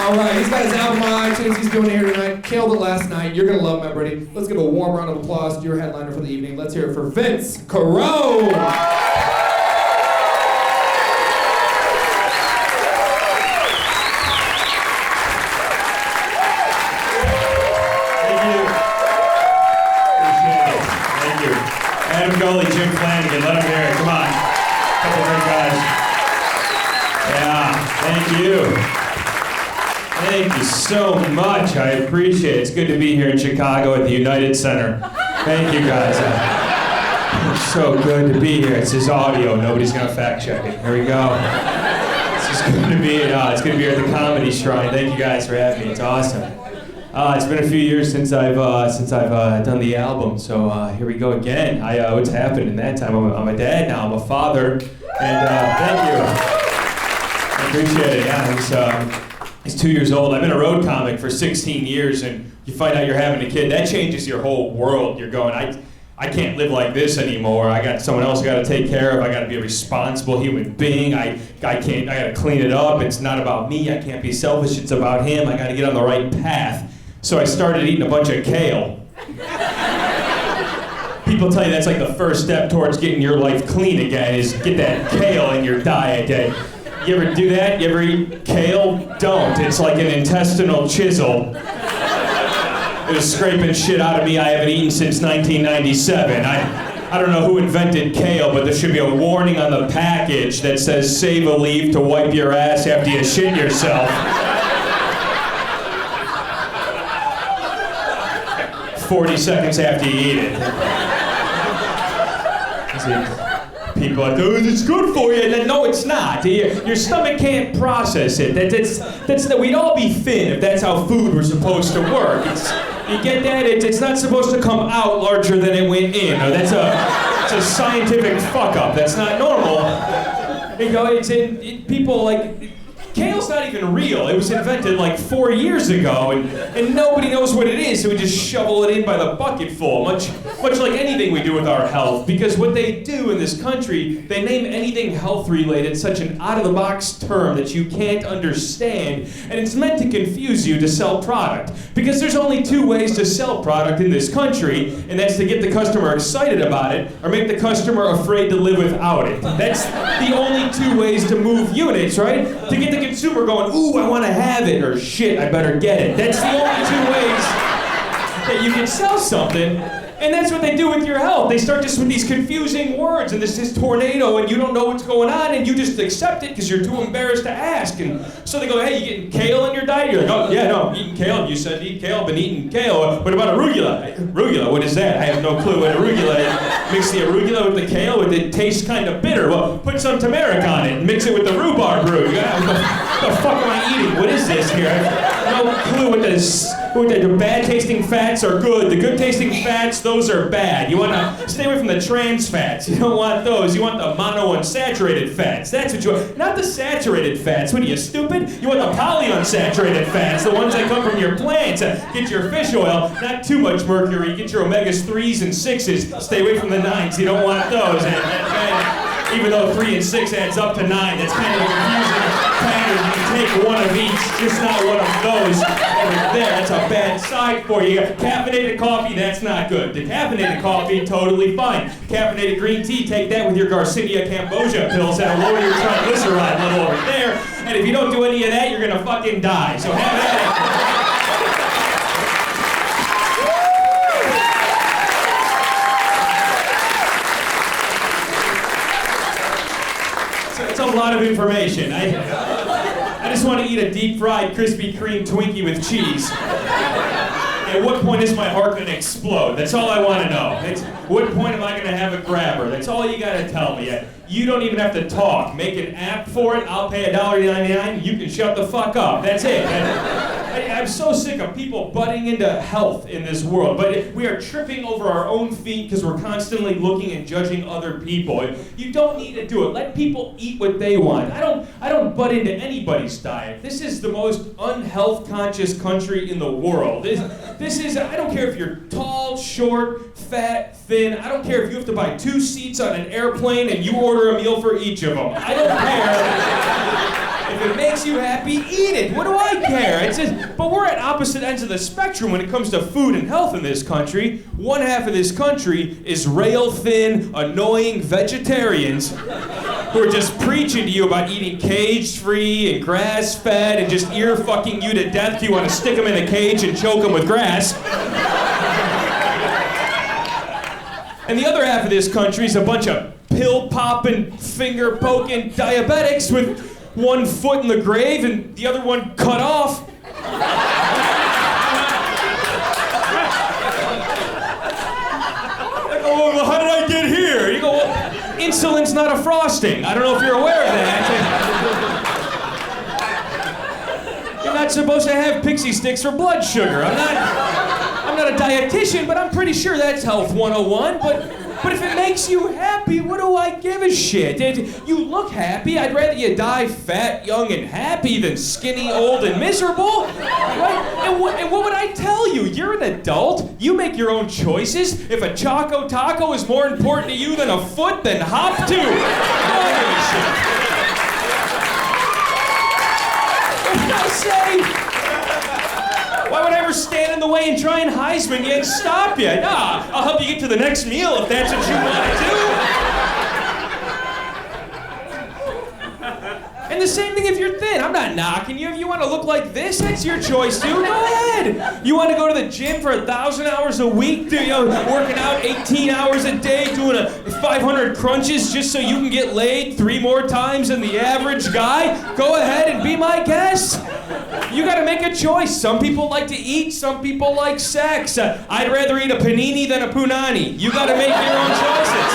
All right, he's got his album on iTunes. He's doing it here tonight. Killed it last night. You're going to love him, everybody. Let's give a warm round of applause to your headliner for the evening. Let's hear it for Vince Carone. Adam Gully, Jim Flanagan, let him hear it. Come on. Couple great guys. Yeah, thank you. Thank you so much. I appreciate it. It's good to be here in Chicago at the United Center. Thank you guys. It's so good to be here. It's just audio. Nobody's going to fact check it. Here we go. It's just good to be it's good to be here at the Comedy Shrine. Thank you guys for having me. It's awesome. It's been a few years since I've done the album, so here we go again. What's happened in that time? I'm a dad now. I'm a father, and thank you. I appreciate it. Yeah, he's 2 years old. I've been a road comic for 16 years, and you find out you're having a kid. That changes your whole world. You're going, I can't live like this anymore. I got someone else I got to take care of. I got to be a responsible human being. I got to clean it up. It's not about me. I can't be selfish. It's about him. I got to get on the right path. So I started eating a bunch of kale. People tell you that's like the first step towards getting your life clean again, is get that kale in your diet. You ever do that? You ever eat kale? Don't. It's like an intestinal chisel. It was scraping shit out of me I haven't eaten since 1997. I don't know who invented kale, but there should be a warning on the package that says save a leaf to wipe your ass after you shit yourself. 40 seconds after you eat it. People are like, oh, it's good for you. And then, no, it's not. Your stomach can't process it. We'd all be thin if that's how food was supposed to work. You get that? It's not supposed to come out larger than it went in. Or it's a scientific fuck up. That's not normal. People like. Kale's not even real. It was invented like 4 years ago, and nobody knows what it is, so we just shovel it in by the bucketful, much like anything we do with our health, because what they do in this country, they name anything health-related such an out-of-the-box term that you can't understand, and it's meant to confuse you to sell product, because there's only two ways to sell product in this country, and that's to get the customer excited about it, or make the customer afraid to live without it. That's the only two ways to move units, right? To get the consumer going, ooh, I want to have it, or shit, I better get it. That's the only two ways that you can sell something, and that's what they do with your health. They start just with these confusing words, and this is tornado, and you don't know what's going on, and you just accept it because you're too embarrassed to ask. And so they go, hey, you getting kale in your diet? You're like, oh, yeah, no, I'm eating kale. You said to eat kale, I've been eating kale. What about arugula? Arugula, what is that? I have no clue what arugula is. Mix the arugula with the kale, it tastes kind of bitter. Well, put some turmeric on it and mix it with the rhubarb root. What the fuck am I eating? What is this here? I have no clue what the bad tasting fats are good. The good tasting fats, those are bad. You want to stay away from the trans fats. You don't want those. You want the monounsaturated fats. That's what you want. Not the saturated fats. What are you, stupid? You want the polyunsaturated fats, the ones that come from your plants. Get your fish oil, not too much mercury. Get your omegas 3s and 6s. Stay away from the 9s. You don't want those. And even though 3 and 6 adds up to 9, that's kind of a confusing pattern. You can take one of each, just not one of those over there. That's a bad side for you. Caffeinated coffee, that's not good. Decaffeinated coffee, totally fine. Caffeinated green tea, take that with your Garcinia Cambogia pills that'll lower your triglyceride level over there. And if you don't do any of that, you're gonna fucking die. So have at it. It's a lot of information. I just want to eat a deep-fried Krispy Kreme Twinkie with cheese. At what point is my heart going to explode? That's all I want to know. At what point am I going to have a grabber? That's all you got to tell me. You don't even have to talk. Make an app for it. I'll pay $1.99. You can shut the fuck up. That's it. I'm so sick of people butting into health in this world, but we are tripping over our own feet because we're constantly looking and judging other people. You don't need to do it. Let people eat what they want. I don't butt into anybody's diet. This is the most unhealth conscious country in the world. This is, I don't care if you're tall, short, fat, thin. I don't care if you have to buy 2 seats on an airplane and you order a meal for each of them. I don't care. If it makes you happy, eat it. What do I care? But we're at opposite ends of the spectrum when it comes to food and health in this country. One half of this country is rail-thin, annoying vegetarians who are just preaching to you about eating cage-free and grass-fed and just ear-fucking you to death. Do you want to stick them in a cage and choke them with grass? And the other half of this country is a bunch of pill-popping, finger-poking diabetics with one foot in the grave and the other one cut off. I go, well, how did I get here? You go, well, insulin's not a frosting. I don't know if you're aware of that. You're not supposed to have pixie sticks for blood sugar. I'm not a dietitian, but I'm pretty sure that's Health 101. But if it makes you happy, what do I give a shit? You look happy. I'd rather you die fat, young, and happy than skinny, old, and miserable. Right? And what would I tell you? You're an adult. You make your own choices. If a Choco Taco is more important to you than a foot, then hop to. I don't give a shit. What did I say? Why would I ever stand in the way and try and Heisman you and stop you? Nah, I'll help you get to the next meal if that's what you want to do. And the same thing if you're thin. I'm not knocking you. If you want to look like this, that's your choice too. Go ahead. You want to go to the gym for 1,000 hours a week, working out 18 hours a day, doing 500 crunches just so you can get laid 3 more times than the average guy? Go ahead and be my guest. You gotta make a choice. Some people like to eat, some people like sex. I'd rather eat a panini than a punani. You gotta make your own choices.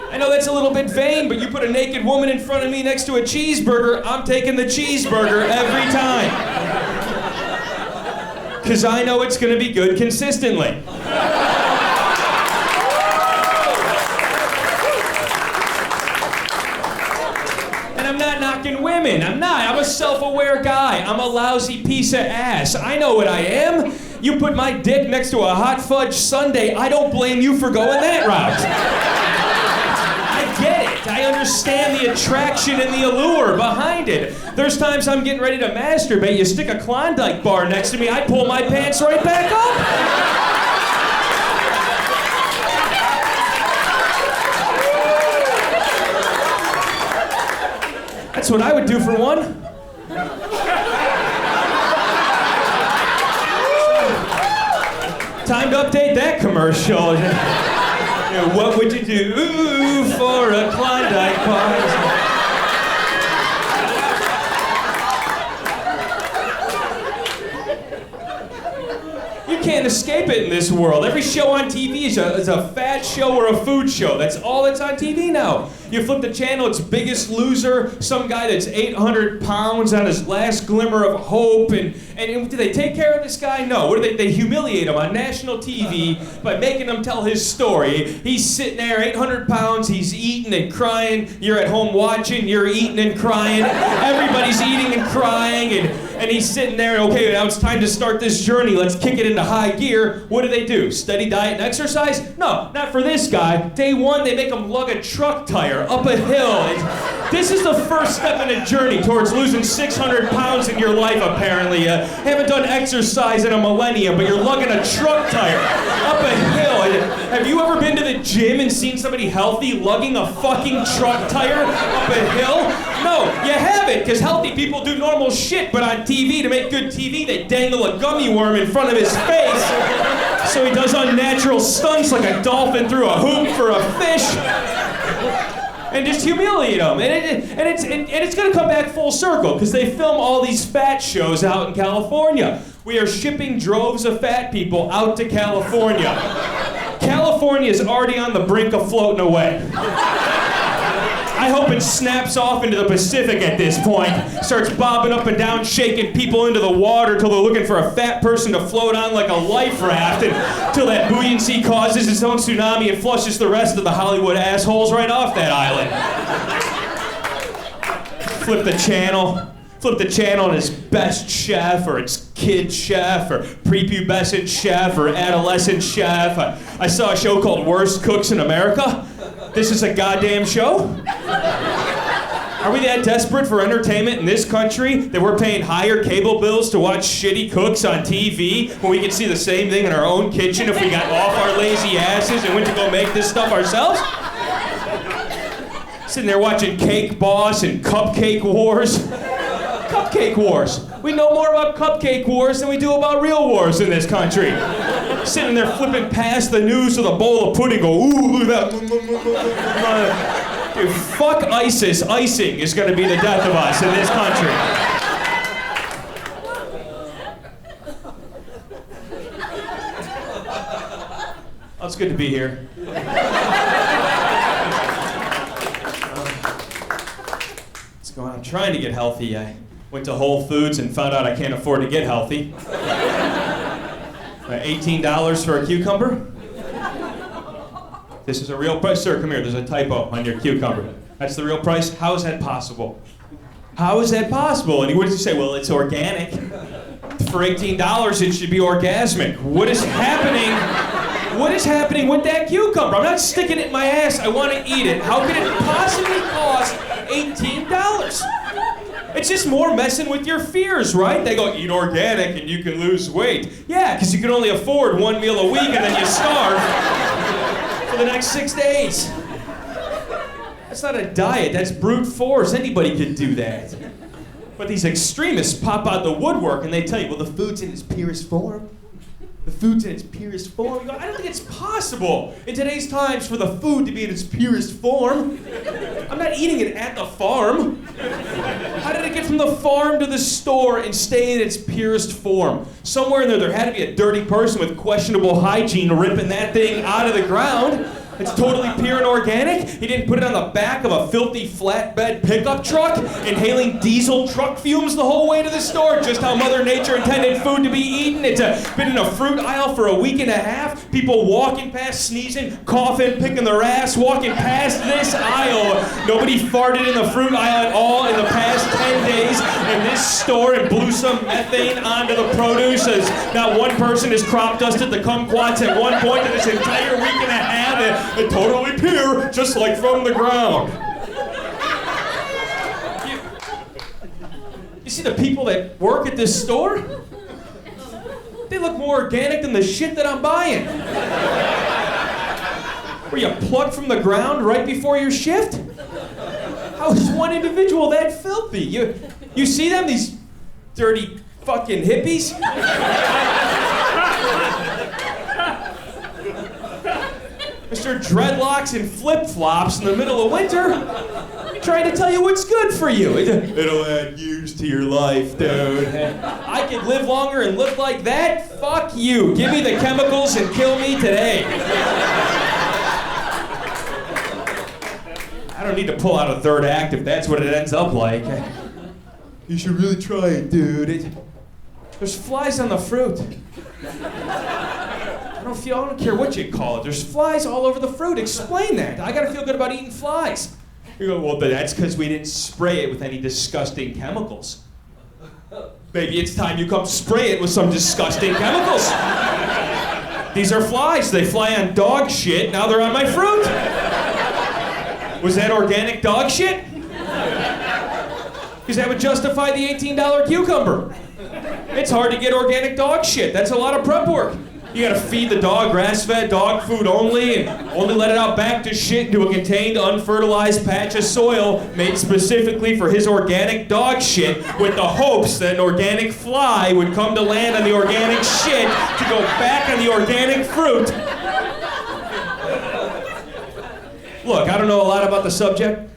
I know that's a little bit vain, but you put a naked woman in front of me next to a cheeseburger, I'm taking the cheeseburger every time. 'Cause I know it's gonna be good consistently. I'm not knocking women. I'm a self-aware guy. I'm a lousy piece of ass. I know what I am. You put my dick next to a hot fudge sundae, I don't blame you for going that route. I get it. I understand the attraction and the allure behind it. There's times I'm getting ready to masturbate, you stick a Klondike bar next to me, I pull my pants right back up. That's what I would do for one. Time to update that commercial. What would you do for a Klondike bar? You can't escape it in this world. Every show on TV is a fat show or a food show. That's all that's on TV now. You flip the channel, it's Biggest Loser, some guy that's 800 pounds on his last glimmer of hope, and do they take care of this guy? No. What do they humiliate him on national TV by making him tell his story. He's sitting there, 800 pounds, he's eating and crying, you're at home watching, you're eating and crying, everybody's eating and crying, and he's sitting there, okay, now it's time to start this journey, let's kick it into high gear. What do? Study diet and exercise? No, not for this guy. Day one, they make him lug a truck tire up a hill. This is the first step in a journey towards losing 600 pounds in your life, apparently. Haven't done exercise in a millennium, but you're lugging a truck tire up a hill. Have you ever been to the gym and seen somebody healthy lugging a fucking truck tire up a hill? No, you haven't, because healthy people do normal shit, but on TV, to make good TV, they dangle a gummy worm in front of his face so he does unnatural stunts like a dolphin through a hoop for a fish. And just humiliate them. And it's going to come back full circle because they film all these fat shows out in California. We are shipping droves of fat people out to California. California is already on the brink of floating away. I hope it snaps off into the Pacific at this point, starts bobbing up and down, shaking people into the water till they're looking for a fat person to float on like a life raft, until that buoyancy causes its own tsunami and flushes the rest of the Hollywood assholes right off that island. Flip the channel and it's best chef, or it's kid chef, or prepubescent chef, or adolescent chef. I saw a show called Worst Cooks in America. This is a goddamn show? Are we that desperate for entertainment in this country that we're paying higher cable bills to watch shitty cooks on TV when we can see the same thing in our own kitchen if we got off our lazy asses and went to go make this stuff ourselves? Sitting there watching Cake Boss and Cupcake Wars. Cupcake Wars. We know more about Cupcake Wars than we do about real wars in this country. Sitting there flipping past the news with a bowl of pudding, go, ooh, look at that. Dude, fuck ISIS. Icing is going to be the death of us in this country. Oh, it's good to be here. What's going on? I'm trying to get healthy. I went to Whole Foods and found out I can't afford to get healthy. $18 for a cucumber? This is a real price. Sir, come here. There's a typo on your cucumber. That's the real price? How is that possible? How is that possible? And what does he say? Well, it's organic. For $18, it should be orgasmic. What is happening? What is happening with that cucumber? I'm not sticking it in my ass. I want to eat it. How could it possibly cost $18? It's just more messing with your fears, right? They go, eat organic and you can lose weight. Yeah, because you can only afford one meal a week and then you starve for the next 6 days. That's not a diet, that's brute force. Anybody could do that. But these extremists pop out the woodwork and they tell you, well, the food's in its purest form. The food's in its purest form. You go, I don't think it's possible in today's times for the food to be in its purest form. I'm not eating it at the farm. How did it get from the farm to the store and stay in its purest form? Somewhere in there had to be a dirty person with questionable hygiene ripping that thing out of the ground. It's totally pure and organic. He didn't put it on the back of a filthy flatbed pickup truck, inhaling diesel truck fumes the whole way to the store. Just how Mother Nature intended food to be eaten. It's been in a fruit aisle for a week and a half. People walking past, sneezing, coughing, picking their ass, walking past this aisle. Nobody farted in the fruit aisle at all in the past 10 days in this store and blew some methane onto the produce. As not one person has crop dusted the kumquats at one point in this entire week and a half. And totally pure, just like from the ground. You see the people that work at this store? They look more organic than the shit that I'm buying. Were you plucked from the ground right before your shift? How is one individual that filthy? You see them, these dirty fucking hippies? Mr. Dreadlocks and flip-flops in the middle of winter, trying to tell you what's good for you. It'll add years to your life, dude. I could live longer and look like that? Fuck you. Give me the chemicals and kill me today. I don't need to pull out a third act if that's what it ends up like. You should really try it, dude. There's flies on the fruit. I don't care what you call it. There's flies all over the fruit. Explain that. I gotta feel good about eating flies. You go, well, but that's because we didn't spray it with any disgusting chemicals. Maybe it's time you come spray it with some disgusting chemicals. These are flies. They fly on dog shit. Now they're on my fruit. Was that organic dog shit? Because that would justify the $18 cucumber. It's hard to get organic dog shit. That's a lot of prep work. You gotta feed the dog grass-fed dog food only, and only let it out back to shit into a contained, unfertilized patch of soil made specifically for his organic dog shit, with the hopes that an organic fly would come to land on the organic shit to go back on the organic fruit. Look, I don't know a lot about the subject.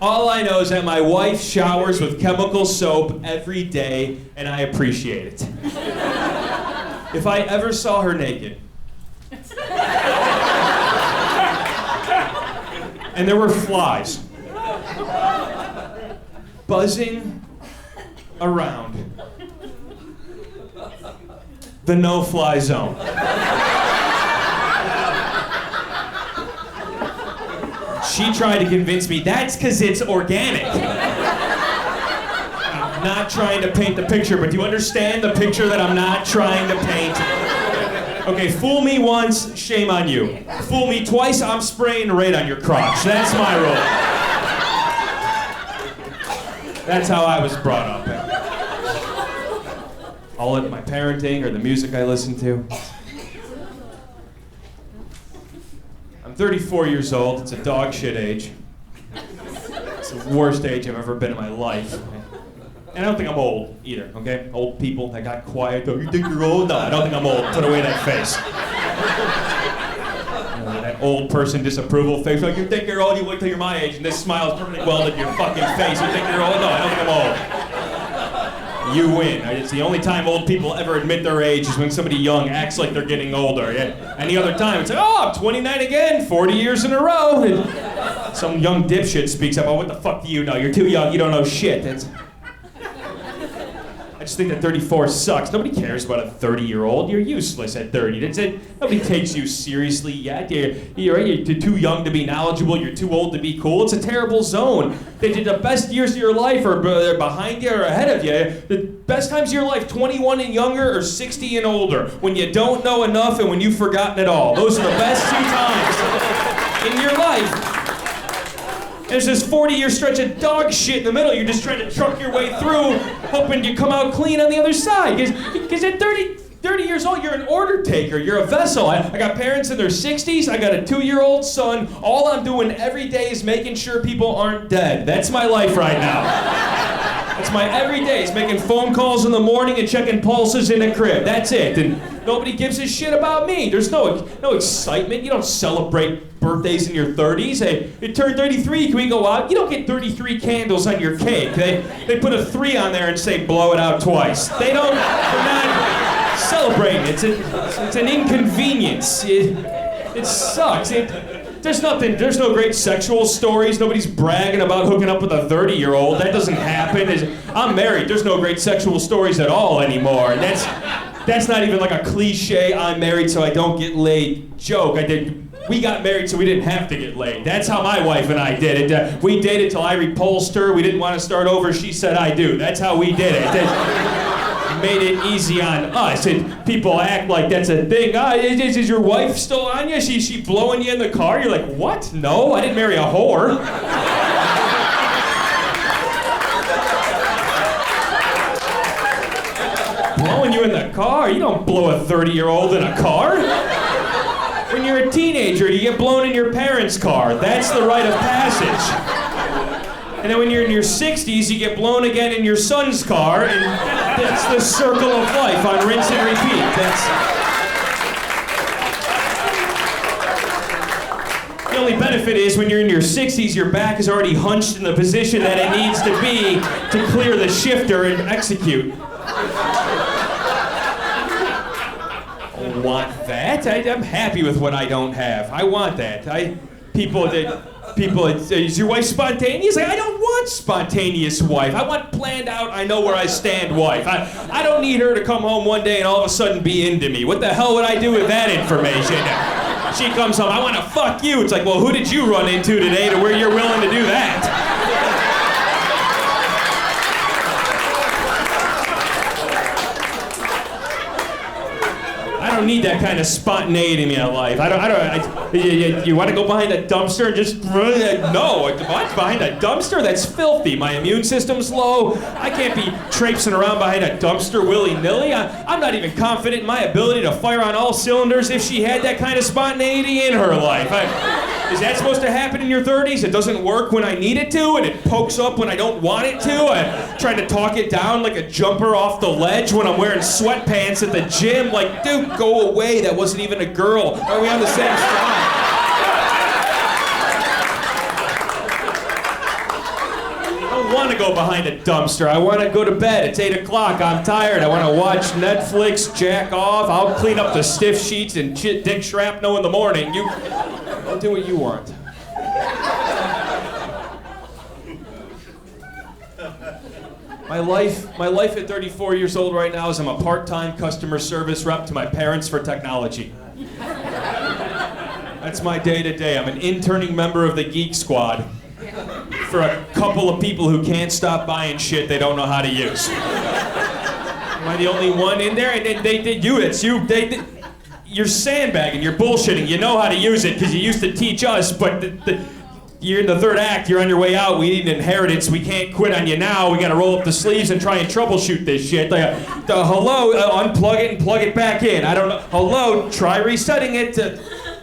All I know is that my wife showers with chemical soap every day, and I appreciate it. If I ever saw her naked, and there were flies buzzing around the no-fly zone, she tried to convince me that's because it's organic. not trying to paint the picture, but do you understand the picture that I'm not trying to paint? Okay, fool me once, shame on you. Fool me twice, I'm spraying right on your crotch. That's my rule. That's how I was brought up. All of my parenting or the music I listen to. I'm 34 years old. It's a dog shit age. It's the worst age I've ever been in my life. And I don't think I'm old either, okay? Old people that got quiet. Oh, you think you're old? No, I don't think I'm old. Put away that face. That old person disapproval face. Like, you think you're old? You wait till you're my age, and this smile's perfectly welded in your fucking face. You think you're old? No, I don't think I'm old. You win. It's the only time old people ever admit their age is when somebody young acts like they're getting older. Yeah. Any other time, it's like, oh, I'm 29 again, 40 years in a row. And some young dipshit speaks up. Oh, what the fuck do you know? You're too young. You don't know shit. I just think that 34 sucks. Nobody cares about a 30-year-old. You're useless at 30. That's it. Nobody takes you seriously yet. You're too young to be knowledgeable. You're too old to be cool. It's a terrible zone. The best years of your life are behind you or ahead of you. The best times of your life, 21 and younger or 60 and older, when you don't know enough and when you've forgotten it all. Those are the best 2 times in your life. There's this 40-year stretch of dog shit in the middle. You're just trying to truck your way through, hoping you come out clean on the other side. Because at 30 years old, you're an order taker. You're a vessel. I got parents in their 60s. I got a 2-year-old son. All I'm doing every day is making sure people aren't dead. That's my life right now. That's my every day. Is making phone calls in the morning and checking pulses in the crib. That's it. And nobody gives a shit about me. There's no excitement. You don't celebrate birthdays in your 30s. Hey, you turned 33, can we go out? You don't get 33 candles on your cake. They put a 3 on there and say blow it out twice. They're not celebrating. It's an inconvenience. It sucks. There's no great sexual stories. Nobody's bragging about hooking up with a 30-year-old. That doesn't happen. I'm married. There's no great sexual stories at all anymore. And that's not even like a cliche, I'm married so I don't get laid joke. We got married so we didn't have to get laid. That's how my wife and I did it. We dated till I repulsed her. We didn't want to start over. She said I do. That's how we did it. Made it easy on us. And people act like that's a thing. Is your wife still on you? She blowing you in the car? You're like, what? No, I didn't marry a whore. Blowing you in the car? You don't blow a 30-year-old in a car. When you're a teenager, you get blown in your parents' car. That's the rite of passage. And then when you're in your 60s, you get blown again in your son's car, and that's the circle of life on rinse and repeat. The only benefit is when you're in your 60s, your back is already hunched in the position that it needs to be to clear the shifter and execute. Want that? I'm happy with what I don't have. I want that. People, is your wife spontaneous? Like, I don't want spontaneous wife. I want planned out, I know where I stand wife. I don't need her to come home one day and all of a sudden be into me. What the hell would I do with that information? She comes home, I want to fuck you. It's like, well, who did you run into today to where you're willing to do that? I don't need that kind of spontaneity in my life. You want to go behind a dumpster and just no? What? Behind a dumpster? That's filthy. My immune system's low. I can't be traipsing around behind a dumpster willy-nilly. I'm not even confident in my ability to fire on all cylinders if she had that kind of spontaneity in her life. Is that supposed to happen in your 30s? It doesn't work when I need it to, and it pokes up when I don't want it to. I try to talk it down like a jumper off the ledge when I'm wearing sweatpants at the gym. Like, dude, go away. That wasn't even a girl. Are we on the same side? I don't want to go behind a dumpster. I want to go to bed. It's 8 o'clock. I'm tired. I want to watch Netflix, jack off. I'll clean up the stiff sheets and dick shrapnel in the morning. I'll do what you want. My life at 34 years old right now is I'm a part-time customer service rep to my parents for technology. That's my day-to-day. I'm an interning member of the Geek Squad. for a couple of people who can't stop buying shit they don't know how to use. Am I the only one in there? And you're sandbagging, you're bullshitting. You know how to use it because you used to teach us, but you're in the third act, you're on your way out, we need an inheritance, we can't quit on you now, we gotta roll up the sleeves and try and troubleshoot this shit. Hello, unplug it and plug it back in. I don't know, hello, try resetting it.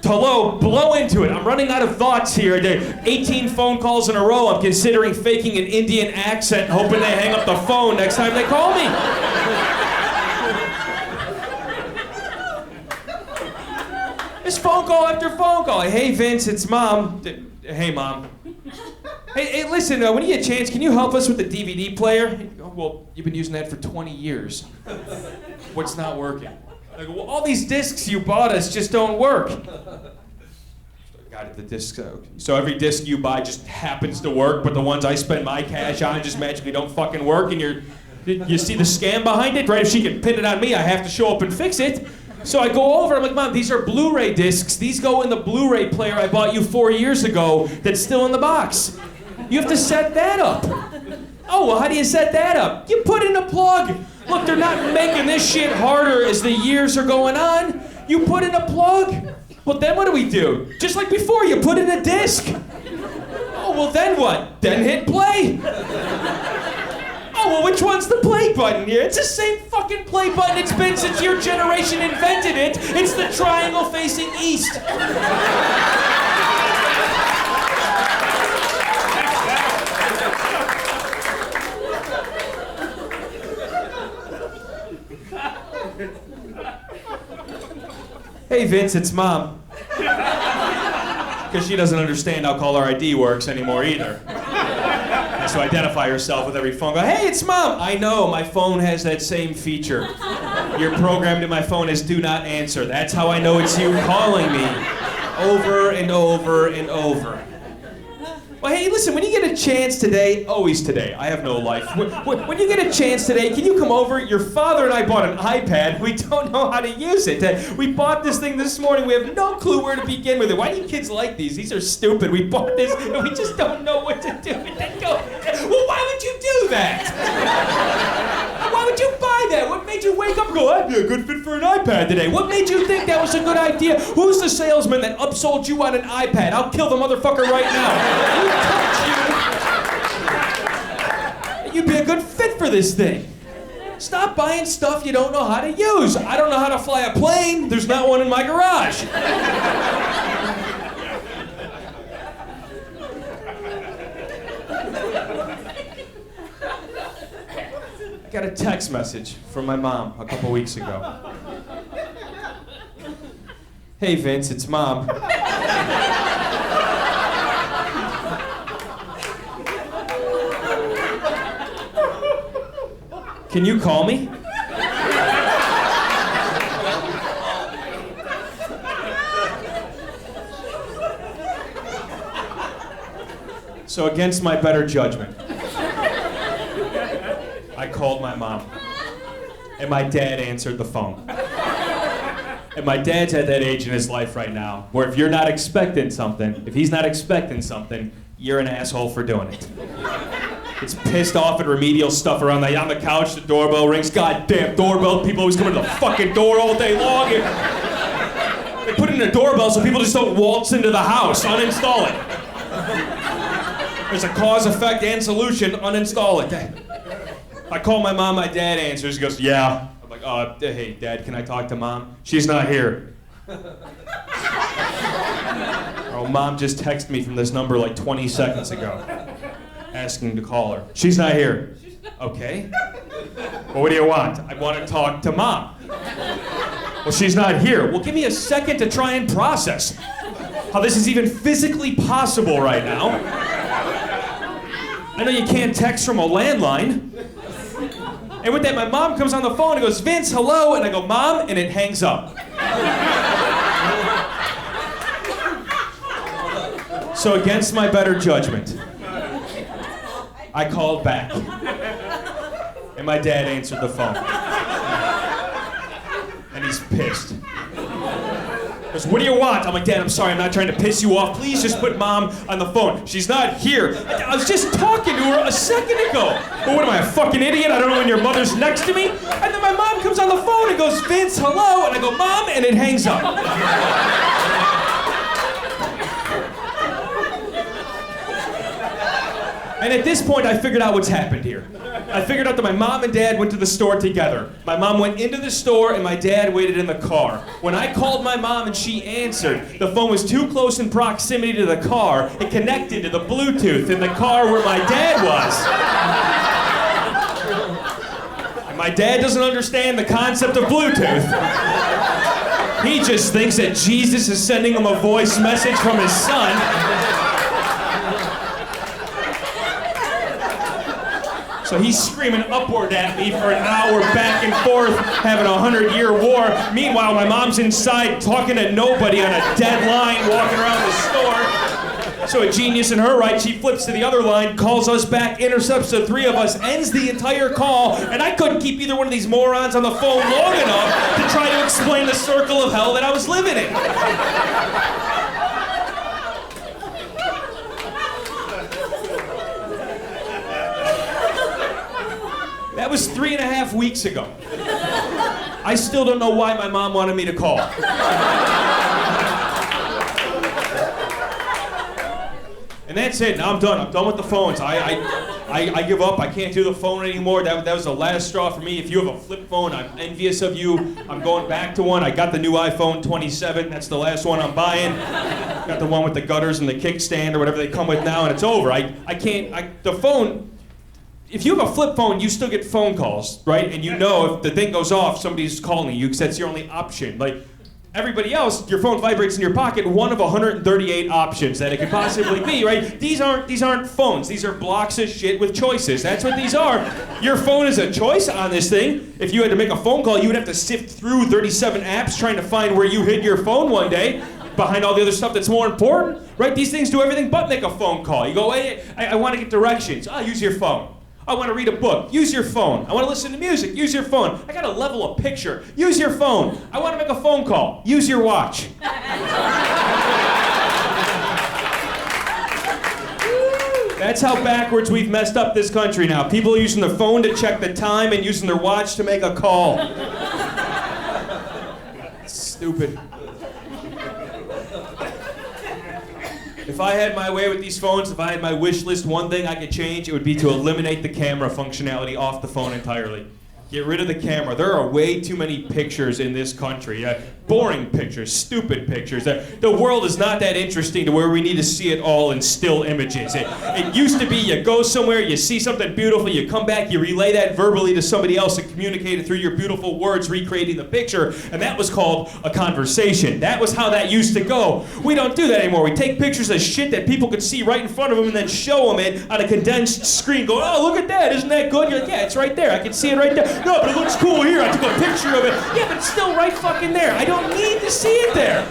Hello, blow into it. I'm running out of thoughts here. 18 phone calls in a row. I'm considering faking an Indian accent, hoping they hang up the phone next time they call me. It's phone call after phone call. Hey, Vince, it's Mom. Hey, Mom. Hey, listen, when you get a chance, can you help us with the DVD player? Well, you've been using that for 20 years. What's not working? I go, well, all these discs you bought us just don't work. Got it, the discs. So every disc you buy just happens to work, but the ones I spend my cash on just magically don't fucking work, and you see the scam behind it, right? If she can pin it on me, I have to show up and fix it. So I go over, I'm like, Mom, these are Blu-ray discs. These go in the Blu-ray player I bought you 4 years ago that's still in the box. You have to set that up. Oh, well, how do you set that up? You put in a plug. Look, they're not making this shit harder as the years are going on. You put in a plug. Well, then what do? Just like before, you put in a disc. Oh, well, then what? Then hit play. Oh, well, which one's the play button here? It's the same fucking play button it's been since your generation invented it. It's the triangle facing east. Hey, Vince, it's Mom. Because she doesn't understand how caller ID works anymore either. Has to identify herself with every phone call. Hey, it's Mom. I know, my phone has that same feature. You're programmed in my phone as do not answer. That's how I know it's you calling me. Over and over and over. Well, hey, listen, when you get a chance today, always today, I have no life. When you get a chance today, can you come over? Your father and I bought an iPad. We don't know how to use it. We bought this thing this morning. We have no clue where to begin with it. Why do you kids like these? These are stupid. We bought this, and we just don't know what to do with it. Well, why would you do that? Why would you buy that? What made you wake up and go, I'd be a good fit for an iPad today? What made you think that was a good idea? Who's the salesman that upsold you on an iPad? I'll kill the motherfucker right now. You'd be a good fit for this thing. Stop buying stuff you don't know how to use. I don't know how to fly a plane. There's not one in my garage. I got a text message from my mom a couple weeks ago. Hey, Vince, it's Mom. Can you call me? So against my better judgment, I called my mom. And my dad answered the phone. And my dad's at that age in his life right now where if you're not expecting something, if he's not expecting something, you're an asshole for doing it. It's pissed off at remedial stuff around on the couch, the doorbell rings. Goddamn doorbell, people always come to the fucking door all day long. They put in a doorbell so people just don't waltz into the house. Uninstall it. There's a cause, effect, and solution. Uninstall it. I call my mom, my dad answers. He goes, yeah. I'm like, hey, Dad, can I talk to Mom? She's not here. Oh, Mom just texted me from this number like 20 seconds ago, asking to call her. She's not here. Okay. Well, what do you want? I want to talk to Mom. Well, she's not here. Well, give me a second to try and process how this is even physically possible right now. I know you can't text from a landline. And with that, my mom comes on the phone and goes, Vince, hello. And I go, Mom, and it hangs up. So against my better judgment, I called back. And my dad answered the phone. And he's pissed. Goes, what do you want? I'm like, Dad, I'm sorry, I'm not trying to piss you off. Please just put Mom on the phone. She's not here. I was just talking to her a second ago. Well, what am I, a fucking idiot? I don't know when your mother's next to me? And then my mom comes on the phone and goes, Vince, hello? And I go, Mom, and it hangs up. And at this point, I figured out what's happened here. I figured out that my mom and dad went to the store together. My mom went into the store and my dad waited in the car. When I called my mom and she answered, the phone was too close in proximity to the car. It connected to the Bluetooth in the car where my dad was. And my dad doesn't understand the concept of Bluetooth. He just thinks that Jesus is sending him a voice message from his son. So he's screaming upward at me for an hour back and forth, having a 100-year war. Meanwhile, my mom's inside talking to nobody on a dead line, walking around the store. So a genius in her right, she flips to the other line, calls us back, intercepts the three of us, ends the entire call, and I couldn't keep either one of these morons on the phone long enough to try to explain the circle of hell that I was living in. That was 3.5 weeks ago. I still don't know why my mom wanted me to call. And that's it. Now I'm done. I'm done with the phones. I give up. I can't do the phone anymore. That was the last straw for me. If you have a flip phone, I'm envious of you. I'm going back to one. I got the new iPhone 27. That's the last one I'm buying. Got the one with the gutters and the kickstand or whatever they come with now, and it's over. The phone. If you have a flip phone, you still get phone calls, right? And you know if the thing goes off, somebody's calling you because that's your only option. Like everybody else, your phone vibrates in your pocket, one of 138 options that it could possibly be, right? These aren't phones. These are blocks of shit with choices. That's what these are. Your phone is a choice on this thing. If you had to make a phone call, you would have to sift through 37 apps trying to find where you hid your phone one day behind all the other stuff that's more important, right? These things do everything but make a phone call. You go, hey, I want to get directions. Use your phone. I want to read a book. Use your phone. I want to listen to music. Use your phone. I got to level a picture. Use your phone. I want to make a phone call. Use your watch. That's how backwards we've messed up this country now. People are using their phone to check the time and using their watch to make a call. Stupid. If I had my way with these phones, if I had my wish list, one thing I could change, it would be to eliminate the camera functionality off the phone entirely. Get rid of the camera. There are way too many pictures in this country. Boring pictures, stupid pictures. The world is not that interesting to where we need to see it all in still images. It used to be you go somewhere, you see something beautiful, you come back, you relay that verbally to somebody else and communicate it through your beautiful words recreating the picture, and that was called a conversation. That was how that used to go. We don't do that anymore. We take pictures of shit that people could see right in front of them and then show them it on a condensed screen. Go, oh, look at that, isn't that good? You're like, yeah, it's right there. I can see it right there. No, but it looks cool here. I took a picture of it. Yeah, but it's still right fucking there. I don't need to see it there.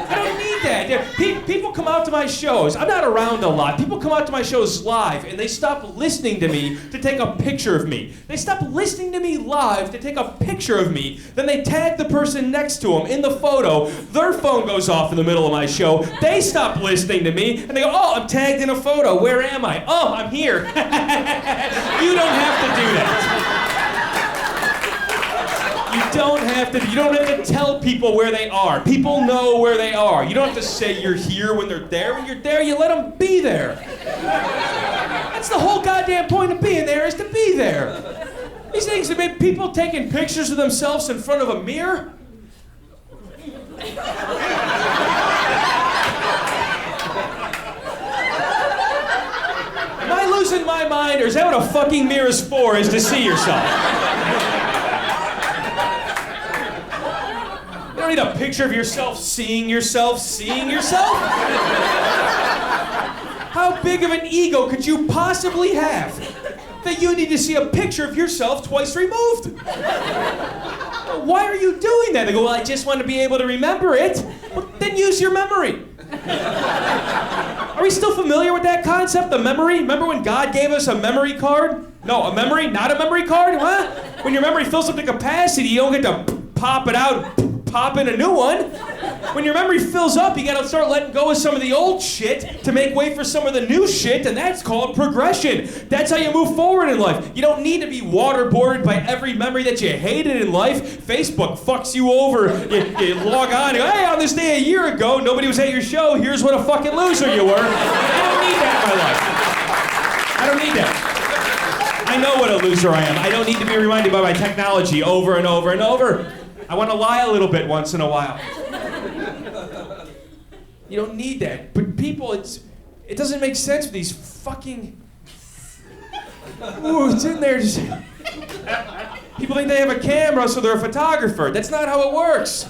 I don't need that. People come out to my shows. I'm not around a lot. People come out to my shows live, and they stop listening to me to take a picture of me. They stop listening to me live to take a picture of me. Then they tag the person next to them in the photo. Their phone goes off in the middle of my show. They stop listening to me, and they go, oh, I'm tagged in a photo. Where am I? Oh, I'm here. You don't have to do that. You don't have to tell people where they are. People know where they are. You don't have to say you're here when they're there. When you're there, you let them be there. That's the whole goddamn point of being there, is to be there. These things have been people taking pictures of themselves in front of a mirror. Am I losing my mind, or is that what a fucking mirror is for, is to see yourself? You don't need a picture of yourself seeing yourself seeing yourself? How big of an ego could you possibly have that you need to see a picture of yourself twice removed? Why are you doing that? They go, well, I just want to be able to remember it. Well, then use your memory. Are we still familiar with that concept, the memory? Remember when God gave us a memory card? No, a memory, not a memory card? What? When your memory fills up to capacity, you don't get to pop it out, pop in a new one. When your memory fills up, you gotta start letting go of some of the old shit to make way for some of the new shit, and that's called progression. That's how you move forward in life. You don't need to be waterboarded by every memory that you hated in life. Facebook fucks you over. You log on, and, hey, on this day a year ago, nobody was at your show, here's what a fucking loser you were. I don't need that in my life. I don't need that. I know what a loser I am. I don't need to be reminded by my technology over and over and over. I want to lie a little bit once in a while. You don't need that. But people, it doesn't make sense with these fucking... Ooh, it's in there. Just... People think they have a camera, so they're a photographer. That's not how it works.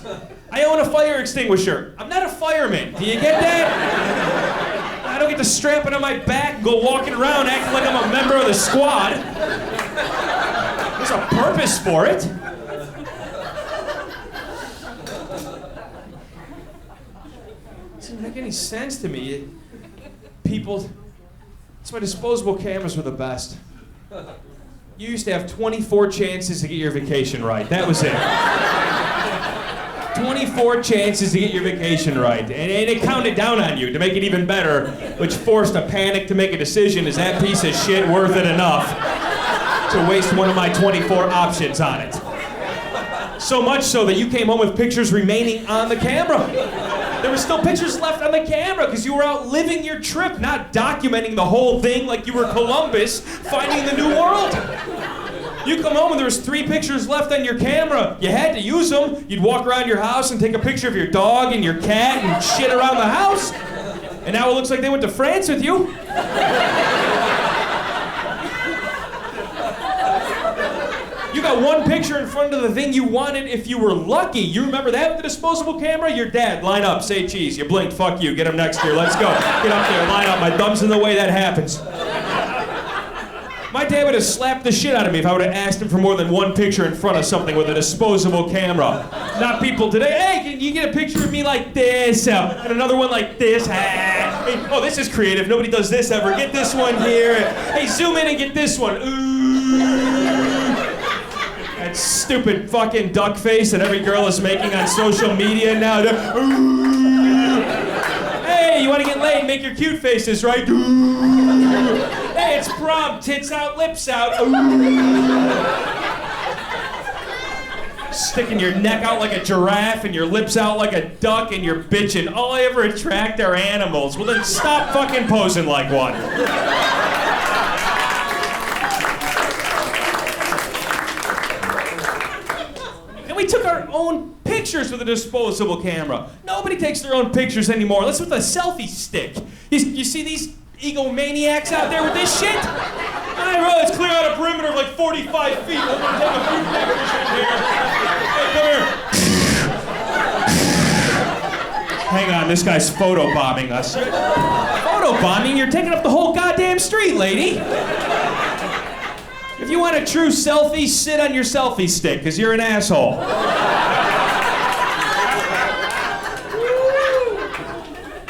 I own a fire extinguisher. I'm not a fireman. Do you get that? I don't get to strap it on my back and go walking around acting like I'm a member of the squad. There's a purpose for it. It doesn't make any sense to me. That's why disposable cameras were the best. You used to have 24 chances to get your vacation right. That was it. 24 chances to get your vacation right. And it counted down on you to make it even better, which forced a panic to make a decision. Is that piece of shit worth it enough to waste one of my 24 options on it? So much so that you came home with pictures remaining on the camera. There were still pictures left on the camera because you were out living your trip, not documenting the whole thing like you were Columbus finding the new world. You come home and there was 3 pictures left on your camera. You had to use them. You'd walk around your house and take a picture of your dog and your cat and shit around the house. And now it looks like they went to France with you. You got one picture in front of the thing you wanted if you were lucky. You remember that with the disposable camera? Your dad, line up, say cheese. You blinked, fuck you, get him next year, let's go. Get up there, line up, my thumb's in the way, that happens. My dad would have slapped the shit out of me if I would have asked him for more than one picture in front of something with a disposable camera. Not people today, hey, can you get a picture of me like this? And another one like this. Hey, oh, this is creative, nobody does this ever. Get this one here. Hey, zoom in and get this one. Ooh. That stupid fucking duck face that every girl is making on social media now. Ooh. Hey, you want to get laid? Make your cute faces, right? Ooh. Hey, it's prom. Tits out, lips out. Ooh. Sticking your neck out like a giraffe and your lips out like a duck and you're bitching. All I ever attract are animals. Well, then stop fucking posing like one. We took our own pictures with a disposable camera. Nobody takes their own pictures anymore. Let's with a selfie stick. You see these egomaniacs out there with this shit? All right, bro, let's clear out a perimeter of like 45 feet. We're gonna take a few pictures in here. Hey, come here. Hang on, this guy's photobombing us. Photobombing? You're taking up the whole goddamn street, lady. If you want a true selfie, sit on your selfie stick, because you're an asshole.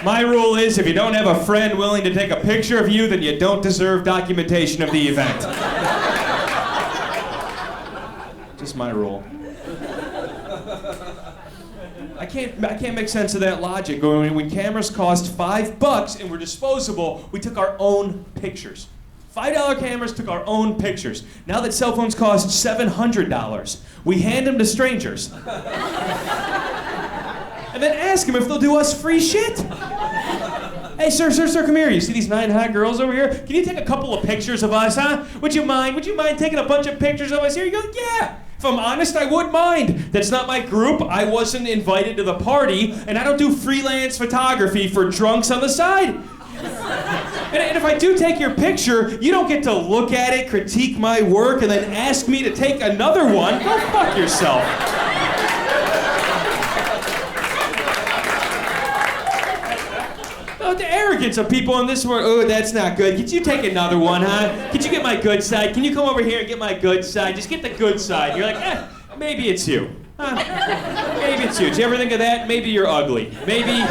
My rule is, if you don't have a friend willing to take a picture of you, then you don't deserve documentation of the event. Just my rule. I can't make sense of that logic. When cameras cost $5 and were disposable, we took our own pictures. $5 cameras took our own pictures. Now that cell phones cost $700, we hand them to strangers. And then ask them if they'll do us free shit. Hey, sir, come here. You see these 9 hot girls over here? Can you take a couple of pictures of us, huh? Would you mind taking a bunch of pictures of us here? You go, yeah. If I'm honest, I would mind. That's not my group. I wasn't invited to the party, and I don't do freelance photography for drunks on the side. And if I do take your picture, you don't get to look at it, critique my work, and then ask me to take another one. Go fuck yourself. Oh, the arrogance of people in this world. Oh, that's not good. Could you take another one, huh? Could you get my good side? Can you come over here and get my good side? Just get the good side. You're like, maybe it's you. Maybe it's you. Did you ever think of that? Maybe you're ugly. Maybe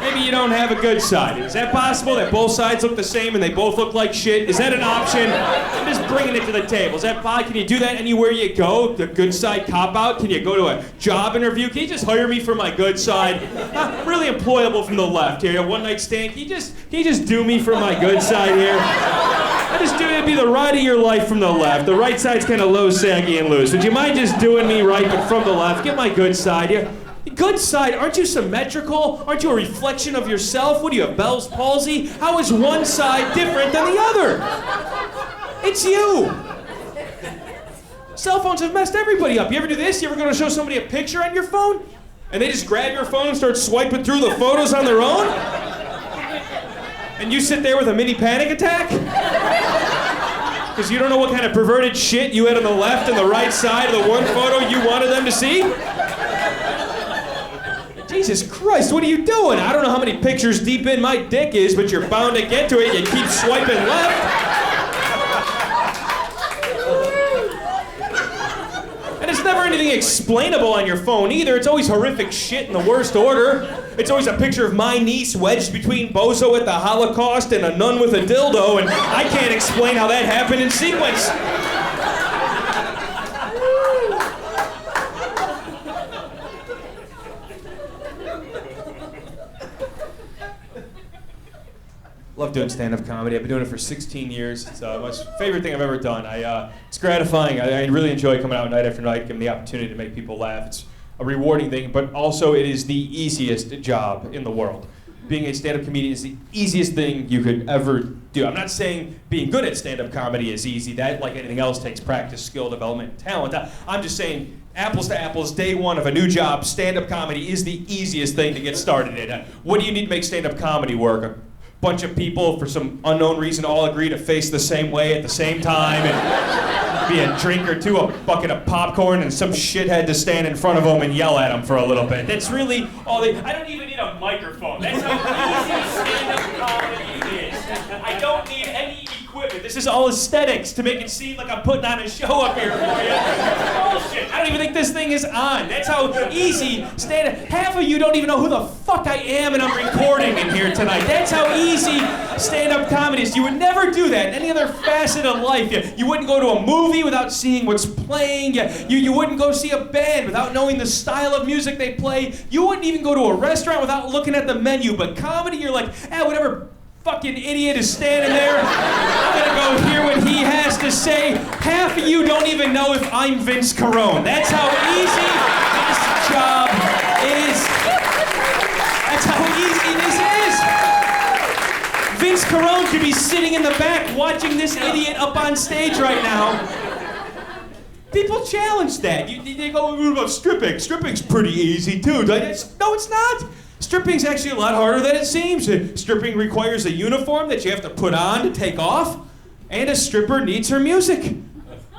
maybe you don't have a good side. Is that possible, that both sides look the same and they both look like shit? Is that an option? I'm just bringing it to the table. Is that possible? Can you do that anywhere you go? The good side cop-out? Can you go to a job interview? Can you just hire me for my good side? I'm really employable from the left here. One-night stand. Can you just do me for my good side here? I just do it to be the ride of your life from the left. The right side's kind of low, saggy, and loose. Would you mind just doing me right, but from the left? Get my good side here. Good side, aren't you symmetrical? Aren't you a reflection of yourself? What do you have, Bell's palsy? How is one side different than the other? It's you. Cell phones have messed everybody up. You ever do this? You ever going to show somebody a picture on your phone? And they just grab your phone and start swiping through the photos on their own? And you sit there with a mini panic attack? Because you don't know what kind of perverted shit you had on the left and the right side of the one photo you wanted them to see? Jesus Christ, what are you doing? I don't know how many pictures deep in my dick is, but you're bound to get to it. You keep swiping left. And it's never anything explainable on your phone either. It's always horrific shit in the worst order. It's always a picture of my niece wedged between Bozo at the Holocaust and a nun with a dildo, and I can't explain how that happened in sequence. Love doing stand-up comedy. I've been doing it for 16 years. It's my favorite thing I've ever done. It's gratifying. I really enjoy coming out night after night, given the opportunity to make people laugh. It's a rewarding thing, but also it is the easiest job in the world. Being a stand-up comedian is the easiest thing you could ever do. I'm not saying being good at stand-up comedy is easy. That, like anything else, takes practice, skill, development, and talent. I'm just saying, apples to apples, day one of a new job, stand-up comedy is the easiest thing to get started in. What do you need to make stand-up comedy work? A bunch of people, for some unknown reason, all agree to face the same way at the same time, and be a drink or two, a bucket of popcorn, and some shithead to stand in front of them and yell at them for a little bit. That's really all they... I don't even need a microphone. That's how easy stand-up comedy is. I don't need any equipment. This is all aesthetics to make it seem like I'm putting on a show up here for you. Bullshit. I don't even think this thing is on. That's how easy stand-up... Half of you don't even know who the fuck I am and I'm recording in here tonight. That's how easy stand-up comedy is. You would never do that in any other facet of life. You wouldn't go to a movie without seeing what's playing. You wouldn't go see a band without knowing the style of music they play. You wouldn't even go to a restaurant without looking at the menu. But comedy, you're like, whatever fucking idiot is standing there, I'm gonna go hear what he has to say. Half of you don't even know if I'm Vince Carone. That's how easy this job is. That's how easy this is. Vince Carone could be sitting in the back watching this idiot up on stage right now. People challenge that. They go, what about stripping? Stripping's pretty easy too. No, it's not. Stripping's actually a lot harder than it seems. Stripping requires a uniform that you have to put on to take off, and a stripper needs her music.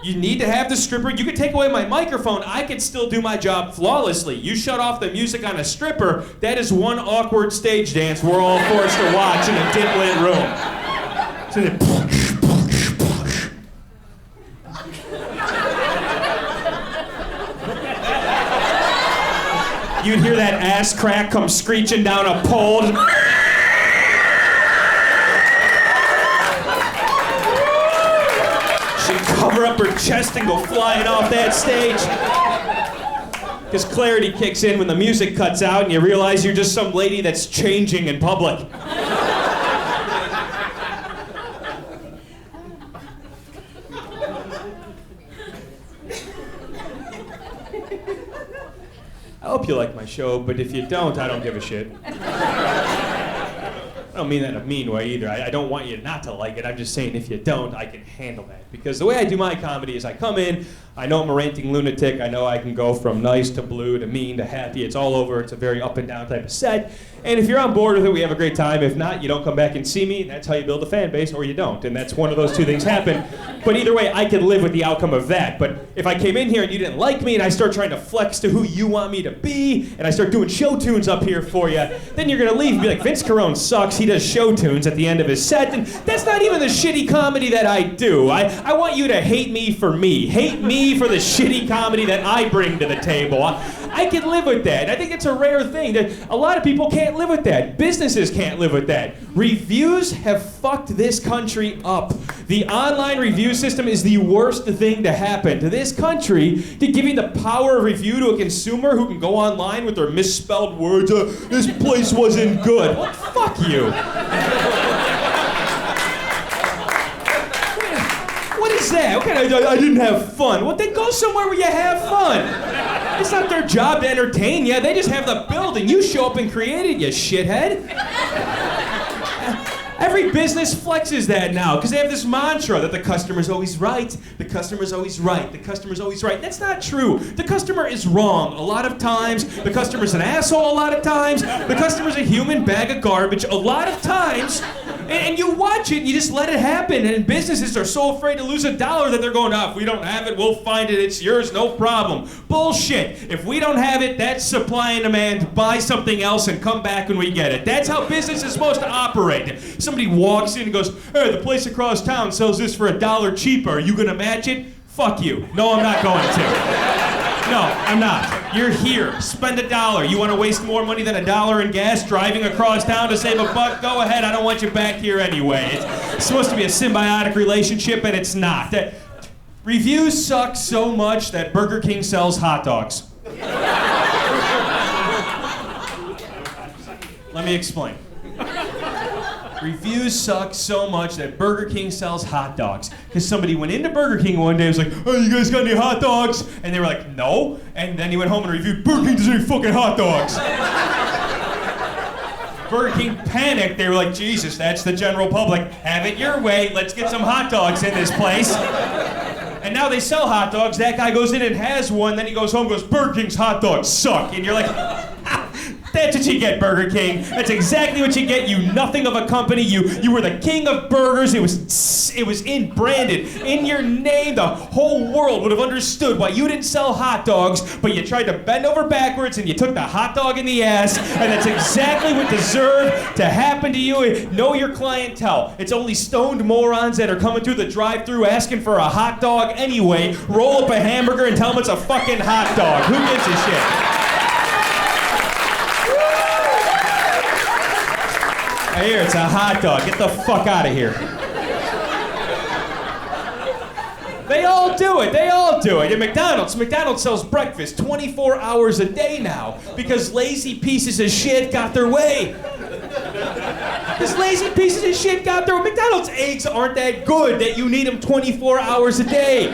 You need to have the stripper. You could take away my microphone, I could still do my job flawlessly. You shut off the music on a stripper, that is one awkward stage dance we're all forced to watch in a dim-lit room. So you'd hear that ass crack come screeching down a pole. She'd cover up her chest and go flying off that stage. Because clarity kicks in when the music cuts out and you realize you're just some lady that's changing in public. I hope you like my show, but if you don't, I don't give a shit. I don't mean that in a mean way either. I don't want you not to like it. I'm just saying if you don't, I can handle that. Because the way I do my comedy is I come in, I know I'm a ranting lunatic, I know I can go from nice to blue to mean to happy. It's all over. It's a very up and down type of set. And if you're on board with it, we have a great time. If not, you don't come back and see me, and that's how you build a fan base, or you don't. And that's one of those two things happen. But either way, I can live with the outcome of that. But if I came in here and you didn't like me, and I start trying to flex to who you want me to be, and I start doing show tunes up here for you, then you're gonna leave and be like, Vince Carone sucks, he does show tunes at the end of his set, and that's not even the shitty comedy that I do. I want you to hate me for me. Hate me for the shitty comedy that I bring to the table. I I can live with that. I think it's a rare thing that a lot of people can't live with that. Businesses can't live with that. Reviews have fucked this country up. The online review system is the worst thing to happen to this country, to giving the power of review to a consumer who can go online with their misspelled words, this place wasn't good. Well, fuck you. What is that? What kind of, I didn't have fun. Well, then go somewhere where you have fun. It's not their job to entertain you. They just have the building. You show up and create it, you shithead. Every business flexes that now because they have this mantra that the customer's always right, the customer's always right, the customer's always right. That's not true. The customer is wrong a lot of times. The customer's an asshole a lot of times. The customer's a human bag of garbage a lot of times. And you watch it and you just let it happen. And businesses are so afraid to lose $1 that they're going, if we don't have it, we'll find it. It's yours, no problem. Bullshit. If we don't have it, that's supply and demand. Buy something else and come back when we get it. That's how business is supposed to operate. Somebody walks in and goes, hey, the place across town sells this for $1 cheaper. Are you going to match it? Fuck you. No, I'm not going to. No, I'm not. You're here. Spend $1. You want to waste more money than $1 in gas driving across town to save $1? Go ahead. I don't want you back here anyway. It's supposed to be a symbiotic relationship, and it's not. Reviews suck so much that Burger King sells hot dogs. Let me explain. Reviews suck so much that Burger King sells hot dogs. Because somebody went into Burger King one day and was like, oh, you guys got any hot dogs? And they were like, no. And then he went home and reviewed, Burger King doesn't have any fucking hot dogs. Burger King panicked. They were like, Jesus, that's the general public. Have it your way. Let's get some hot dogs in this place. And now they sell hot dogs. That guy goes in and has one. Then he goes home and goes, Burger King's hot dogs suck. And you're like, that's what you get, Burger King. That's exactly what you get. You nothing of a company. You were the king of burgers. It was branded in your name. The whole world would have understood why you didn't sell hot dogs, but you tried to bend over backwards and you took the hot dog in the ass, and that's exactly what deserved to happen to you. Know your clientele. It's only stoned morons that are coming through the drive-thru asking for a hot dog anyway. Roll up a hamburger and tell them it's a fucking hot dog. Who gives a shit? Here, it's a hot dog. Get the fuck out of here. They all do it. They all do it. At McDonald's sells breakfast 24 hours a day now because lazy pieces of shit got their way. Because lazy pieces of shit got their way. McDonald's eggs aren't that good that you need them 24 hours a day.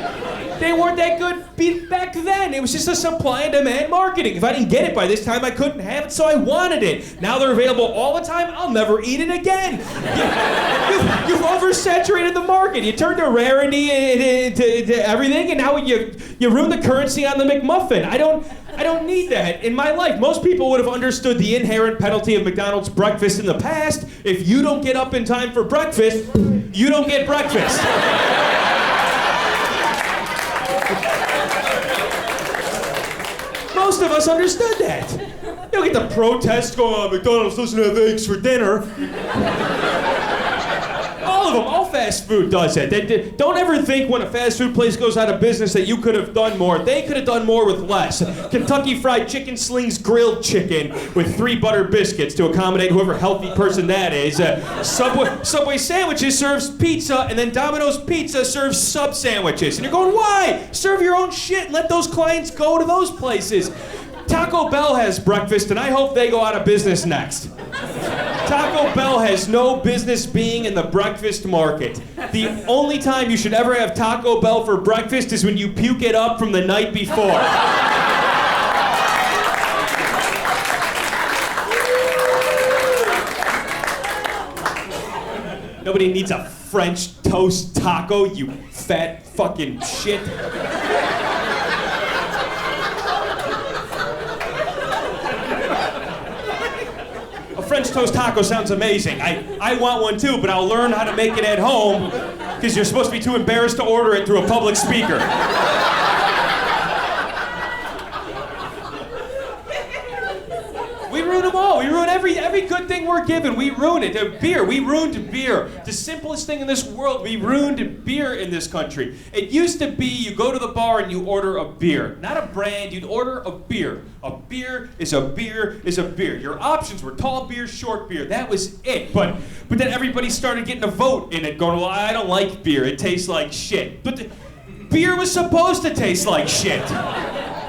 They weren't that good back then. It was just a supply and demand marketing. If I didn't get it by this time, I couldn't have it, so I wanted it. Now they're available all the time. I'll never eat it again. You've oversaturated the market. You turned the rarity into everything, and now you ruin the currency on the McMuffin. I don't need that in my life. Most people would have understood the inherent penalty of McDonald's breakfast in the past. If you don't get up in time for breakfast, you don't get breakfast. Most of us understood that. You don't get the protest going on, McDonald's doesn't have eggs for dinner. All of them, all fast food does it. Don't ever think when a fast food place goes out of business that you could have done more. They could have done more with less. Kentucky Fried Chicken slings grilled chicken with 3 butter biscuits to accommodate whoever healthy person that is. Subway Sandwiches serves pizza, and then Domino's Pizza serves sub sandwiches. And you're going, why? Serve your own shit. Let those clients go to those places. Taco Bell has breakfast, and I hope they go out of business next. Taco Bell has no business being in the breakfast market. The only time you should ever have Taco Bell for breakfast is when you puke it up from the night before. Nobody needs a French toast taco, you fat fucking shit. French toast taco sounds amazing. I want one too, but I'll learn how to make it at home because you're supposed to be too embarrassed to order it through a public speaker. We ruin them all. We ruin every Every good thing we're given, we ruin it. Beer, we ruined beer. The simplest thing in this world, we ruined beer in this country. It used to be you go to the bar and you order a beer. Not a brand, you'd order a beer. A beer is a beer is a beer. Your options were tall beer, short beer. That was it. But then everybody started getting a vote in it, going, well, I don't like beer. It tastes like shit. But beer was supposed to taste like shit.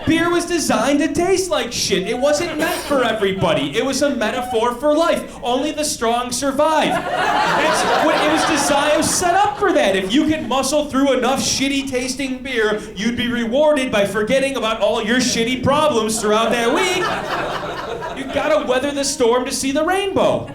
Beer was designed to taste like shit. It wasn't meant for everybody. It was a metaphor for life. Only the strong survive. That's what it was designed. It was set up for that. If you could muscle through enough shitty tasting beer, you'd be rewarded by forgetting about all your shitty problems throughout that week. You gotta weather the storm to see the rainbow.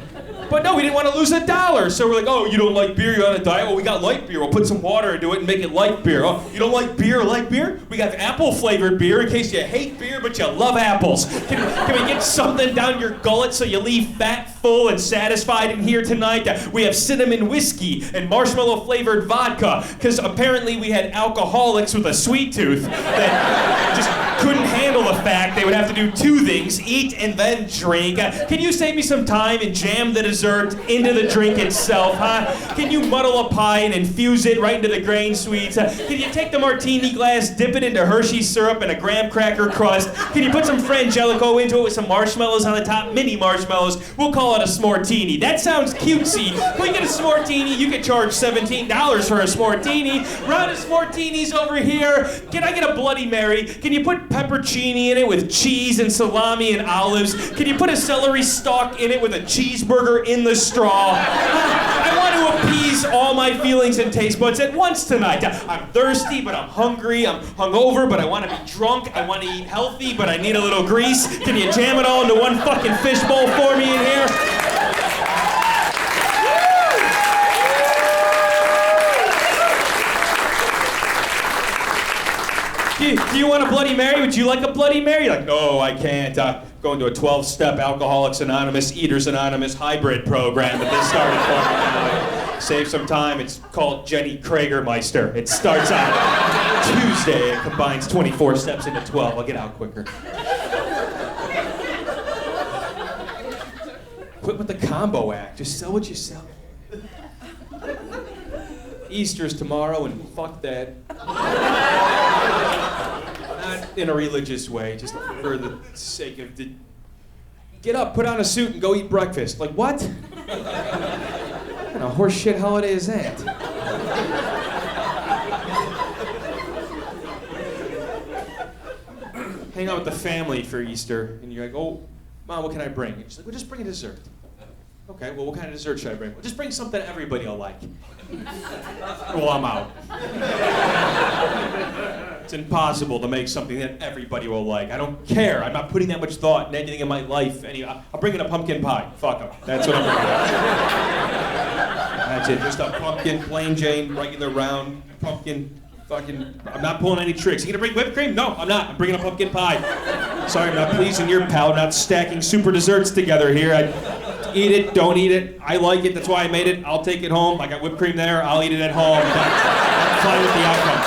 But no, we didn't want to lose $1. So we're like, oh, you don't like beer, you're on a diet? Well, we got light beer. We'll put some water into it and make it light beer. Oh, you don't like beer or like beer? We got apple-flavored beer in case you hate beer, but you love apples. Can we get something down your gullet so you leave fat, full, and satisfied in here tonight? We have cinnamon whiskey and marshmallow-flavored vodka, because apparently we had alcoholics with a sweet tooth that just couldn't handle the fact they would have to do two things, eat and then drink. Can you save me some time and jam the dessert into the drink itself, huh? Can you muddle a pie and infuse it right into the grain sweets? Can you take the martini glass, dip it into Hershey syrup and a graham cracker crust? Can you put some Frangelico into it with some marshmallows on the top, mini marshmallows? We'll call it a s'mortini. That sounds cutesy. Can we get a s'mortini? You can charge $17 for a s'mortini. Round of s'mortinis over here. Can I get a Bloody Mary? Can you put peppercini in it with cheese and salami and olives? Can you put a celery stalk in it with a cheeseburger in the straw? I want to appease all my feelings and taste buds at once tonight. I'm thirsty, but I'm hungry. I'm hungover, but I want to be drunk. I want to eat healthy, but I need a little grease. Can you jam it all into one fucking fishbowl for me in here? Do you want a Bloody Mary? Would you like a Bloody Mary? You're like, no, I can't. Going to a 12-step Alcoholics Anonymous, Eaters Anonymous hybrid program that they started for me. Save some time. It's called Jenny Kragermeister. It starts on Tuesday. It combines 24 steps into 12. I'll get out quicker. Quit with the combo act. Just sell what you sell. Easter's tomorrow, and fuck that. Not in a religious way, just for the sake of get up, put on a suit, and go eat breakfast. Like, what? What kind of horse shit holiday is that? Hang out with the family for Easter, and you're like, oh, Mom, what can I bring? And she's like, well, just bring a dessert. Okay, well, what kind of dessert should I bring? Well, just bring something everybody will like. Well, I'm out. It's impossible to make something that everybody will like. I don't care. I'm not putting that much thought in anything in my life. I'll bring in a pumpkin pie. Fuck them. That's what I'm bringing. That's it. Just a pumpkin, plain Jane, regular round pumpkin. Fucking, I'm not pulling any tricks. You gonna bring whipped cream? No, I'm not. I'm bringing a pumpkin pie. Sorry, I'm not pleasing your palate. I'm not stacking super desserts together here. Eat it, don't eat it. I like it, that's why I made it. I'll take it home. I got whipped cream there, I'll eat it at home. I'm fine with the outcome.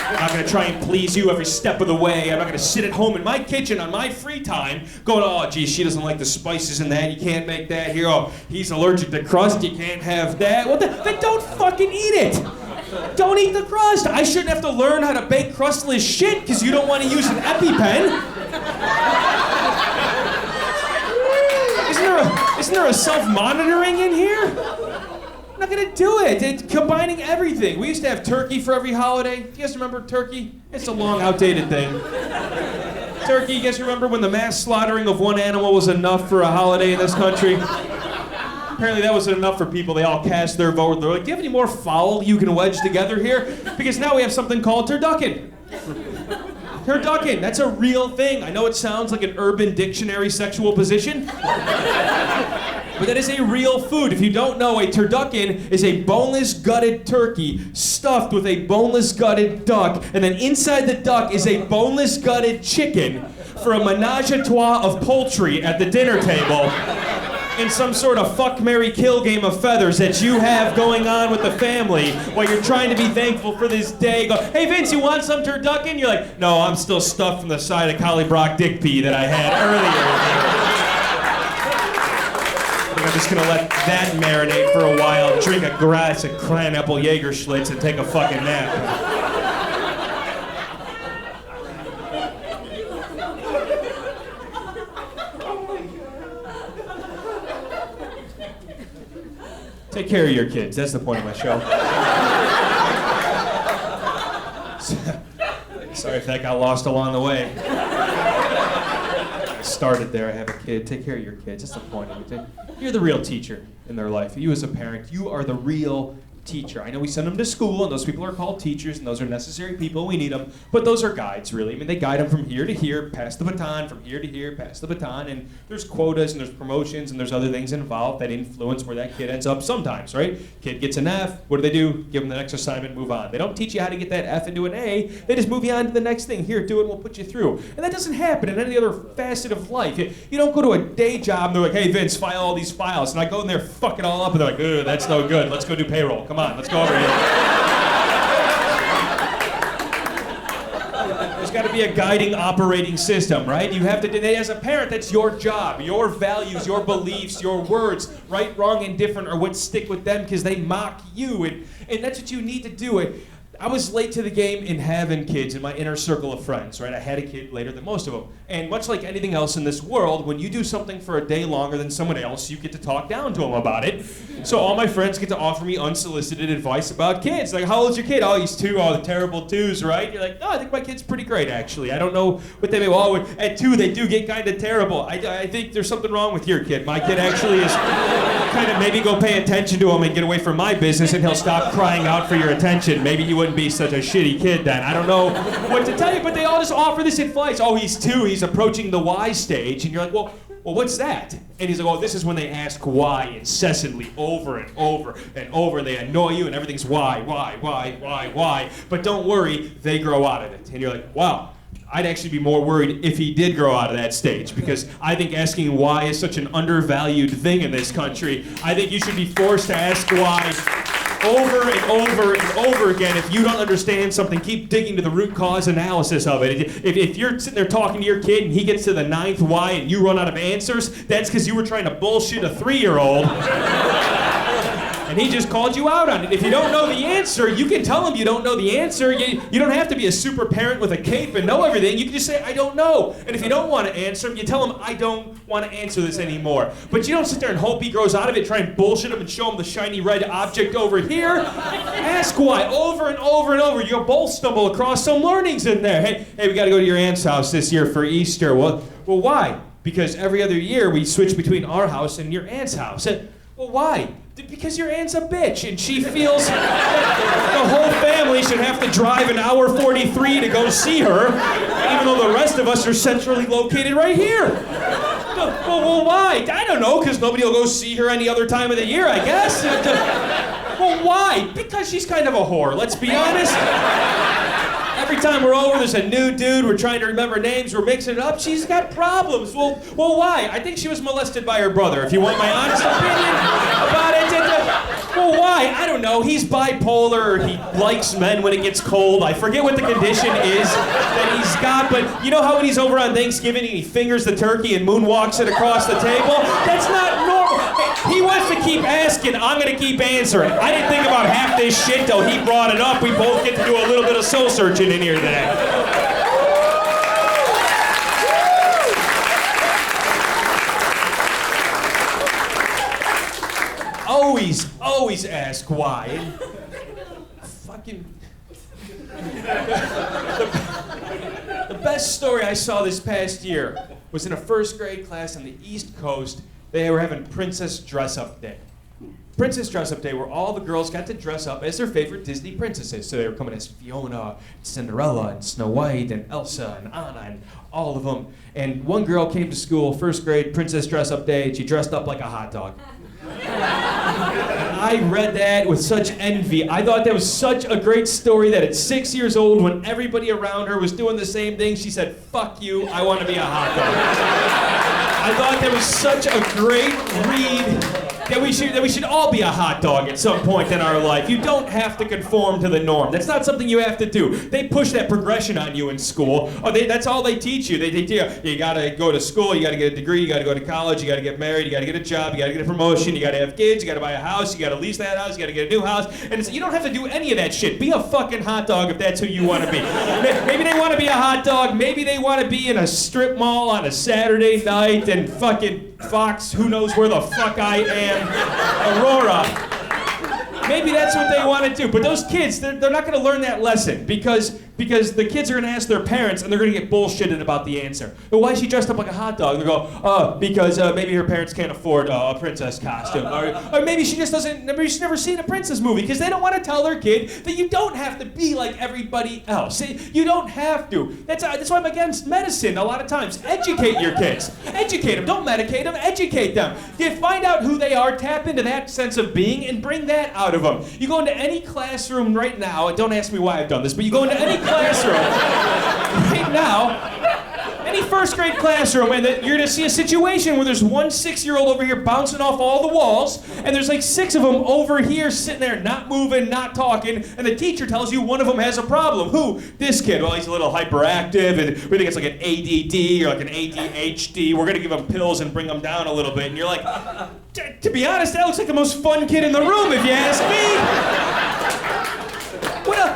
I'm not gonna try and please you every step of the way. I'm not gonna sit at home in my kitchen on my free time going, oh, geez, she doesn't like the spices in that. You can't make that here. Oh, he's allergic to crust. You can't have that. Well, then don't fucking eat it. Don't eat the crust. I shouldn't have to learn how to bake crustless shit because you don't want to use an EpiPen. Isn't there a self-monitoring in here? I'm not gonna do it. It's combining everything. We used to have turkey for every holiday. Do you guys remember turkey? It's a long, outdated thing. Turkey, you guys remember when the mass slaughtering of one animal was enough for a holiday in this country? Apparently that wasn't enough for people. They all cast their vote. They're like, do you have any more fowl you can wedge together here? Because now we have something called turducken. Turducken, that's a real thing. I know it sounds like an Urban Dictionary sexual position, but that is a real food. If you don't know, a turducken is a boneless gutted turkey stuffed with a boneless gutted duck, and then inside the duck is a boneless gutted chicken for a menage a trois of poultry at the dinner table. In some sort of fuck, marry, kill game of feathers that you have going on with the family while you're trying to be thankful for this day. Go, hey Vince, you want some turducken? You're like, no, I'm still stuffed from the side of Collybrock dick pee that I had earlier. just gonna let that marinate for a while, drink a glass of Cran-Apple Jaeger Schlitz, and take a fucking nap. Take care of your kids. That's the point of my show. Sorry if that got lost along the way. I started there. I have a kid. Take care of your kids. That's the point of it. You're the real teacher in their life. You as a parent, you are the real teacher. I know we send them to school, and those people are called teachers, and those are necessary people. We need them. But those are guides, really. I mean, they guide them from here to here, pass the baton, from here to here, pass the baton. And there's quotas, and there's promotions, and there's other things involved that influence where that kid ends up sometimes, right? Kid gets an F. What do? Give them the next assignment, move on. They don't teach you how to get that F into an A. They just move you on to the next thing. Here, do it, and we'll put you through. And that doesn't happen in any other facet of life. You don't go to a day job, and they're like, hey, Vince, file all these files. And I go in there, fuck it all up, and they're like, ugh, that's no good. Let's go do payroll. Come on, let's go over here. There's got to be a guiding operating system, right? You have to, as a parent, that's your job. Your values, your beliefs, your words, right, wrong, and different are what stick with them because they mock you. And that's what you need to do. I was late to the game in having kids in my inner circle of friends, right? I had a kid later than most of them. And much like anything else in this world, when you do something for a day longer than someone else, you get to talk down to them about it. So all my friends get to offer me unsolicited advice about kids. Like, how old's your kid? Oh, he's 2. Oh, the terrible 2s, right? You're like, no, I think my kid's pretty great, actually. I don't know what they may, well, at 2, they do get kind of terrible. I think there's something wrong with your kid. My kid actually is kind of, maybe go pay attention to him and get away from my business and he'll stop crying out for your attention. Maybe you wouldn't be such a shitty kid then. I don't know what to tell you, but they all just offer this advice. Oh, he's 2, he's approaching the why stage. And you're like, well, what's that? And he's like, oh, this is when they ask why incessantly over and over and over. They annoy you and everything's why. But don't worry, they grow out of it. And you're like, wow. I'd actually be more worried if he did grow out of that stage because I think asking why is such an undervalued thing in this country. I think you should be forced to ask why over and over and over again. If you don't understand something, keep digging to the root cause analysis of it. If you're sitting there talking to your kid and he gets to the 9th why and you run out of answers, that's because you were trying to bullshit a 3-year-old. And he just called you out on it. If you don't know the answer, you can tell him you don't know the answer. You don't have to be a super parent with a cape and know everything. You can just say, I don't know. And if you don't want to answer him, you tell him, I don't want to answer this anymore. But you don't sit there and hope he grows out of it, try and bullshit him and show him the shiny red object over here. Ask why over and over and over. You'll both stumble across some learnings in there. Hey, we got to go to your aunt's house this year for Easter. Well, why? Because every other year we switch between our house and your aunt's house. Well, why? Because your aunt's a bitch, and she feels that the whole family should have to drive an hour 43 to go see her, even though the rest of us are centrally located right here. Well, why? I don't know, because nobody will go see her any other time of the year, I guess. Well, why? Because she's kind of a whore, let's be honest. Every time we're over, there's a new dude, we're trying to remember names, we're mixing it up, she's got problems. Well, why? I think she was molested by her brother, if you want my honest opinion about it. Well, why? I don't know, he's bipolar, or he likes men when it gets cold. I forget what the condition is that he's got, but you know how when he's over on Thanksgiving and he fingers the turkey and moonwalks it across the table? That's not normal. He wants to keep asking, I'm gonna keep answering. I didn't think about half this shit till he brought it up. We both get to do a little bit of soul searching in here today. Always ask why. And fucking the best story I saw this past year was in a first grade class on the East Coast. They were having Princess Dress-Up Day. Princess Dress-Up Day, where all the girls got to dress up as their favorite Disney princesses. So they were coming as Fiona, Cinderella, and Snow White, and Elsa, and Anna, and all of them. And one girl came to school, first grade, Princess Dress-Up Day, and she dressed up like a hot dog. I read that with such envy. I thought that was such a great story that at 6 years old, when everybody around her was doing the same thing, she said, fuck you, I want to be a hot dog. I thought that was such a great read that we should all be a hot dog at some point in our life. You don't have to conform to the norm. That's not something you have to do. They push that progression on you in school. That's all they teach you. They teach you gotta go to school, you gotta get a degree, you gotta go to college, you gotta get married, you gotta get a job, you gotta get a promotion, you gotta have kids, you gotta buy a house, you gotta lease that house, you gotta get a new house. And you don't have to do any of that shit. Be a fucking hot dog if that's who you want to be. Maybe they want to be a hot dog. Maybe they want to be in a strip mall on a Saturday night and fucking Fox, who knows where the fuck I am, Aurora. Maybe that's what they want to do. But those kids, they're not going to learn that lesson because the kids are going to ask their parents and they're going to get bullshitted about the answer. But why is she dressed up like a hot dog? They go, because maybe her parents can't afford a princess costume. Or maybe she just doesn't, maybe she's never seen a princess movie because they don't want to tell their kid that you don't have to be like everybody else. You don't have to. That's why I'm against medicine a lot of times. Educate your kids. Educate them. Don't medicate them. Educate them. You find out who they are, tap into that sense of being, and bring that out of them. You go into any classroom right now, and don't ask me why I've done this, but you go into any classroom right now, any first grade classroom, and you're gonna see a situation where there's one 6-year-old over here bouncing off all the walls, and there's like 6 of them over here sitting there not moving, not talking, and the teacher tells you one of them has a problem. Who? This kid. Well, he's a little hyperactive, and we think it's like an ADD or like an ADHD. We're gonna give him pills and bring him down a little bit, and you're like, to be honest, that looks like the most fun kid in the room, if you ask me.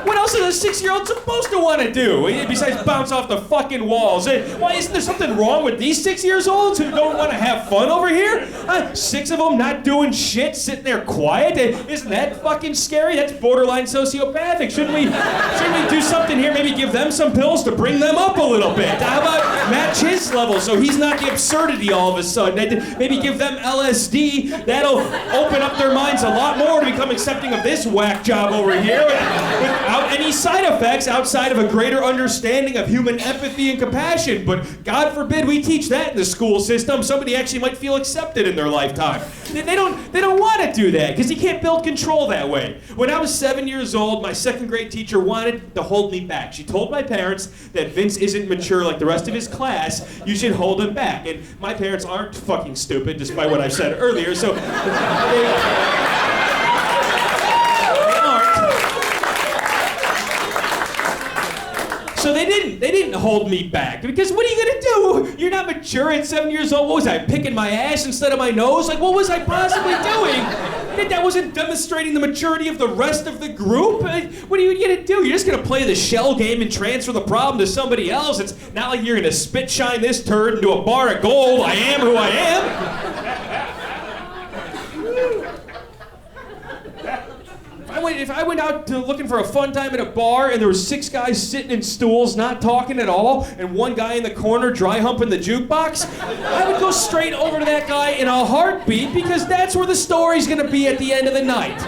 What else is a 6-year-old supposed to want to do besides bounce off the fucking walls? Why isn't there something wrong with these 6-year-olds who don't want to have fun over here? 6 of them not doing shit, sitting there quiet. Isn't that fucking scary? That's borderline sociopathic. Shouldn't we do something here? Maybe give them some pills to bring them up a little bit. How about match his level so he's not the absurdity all of a sudden? Maybe give them LSD. That'll open up their minds a lot more to become accepting of this whack job over here. Without any side effects outside of a greater understanding of human empathy and compassion. But God forbid we teach that in the school system. Somebody actually might feel accepted in their lifetime. They don't want to do that because you can't build control that way. When I was 7 years old, my 2nd grade teacher wanted to hold me back. She told my parents that Vince isn't mature like the rest of his class. You should hold him back. And my parents aren't fucking stupid, despite what I said earlier. So So they didn't hold me back because what are you gonna do? You're not mature at 7 years old. What was I, picking my ass instead of my nose? Like, what was I possibly doing? That wasn't demonstrating the maturity of the rest of the group. What are you gonna do? You're just gonna play the shell game and transfer the problem to somebody else. It's not like you're gonna spit shine this turd into a bar of gold. I am who I am. If I went out looking for a fun time at a bar and there were 6 guys sitting in stools not talking at all and one guy in the corner dry humping the jukebox, I would go straight over to that guy in a heartbeat because that's where the story's gonna be at the end of the night.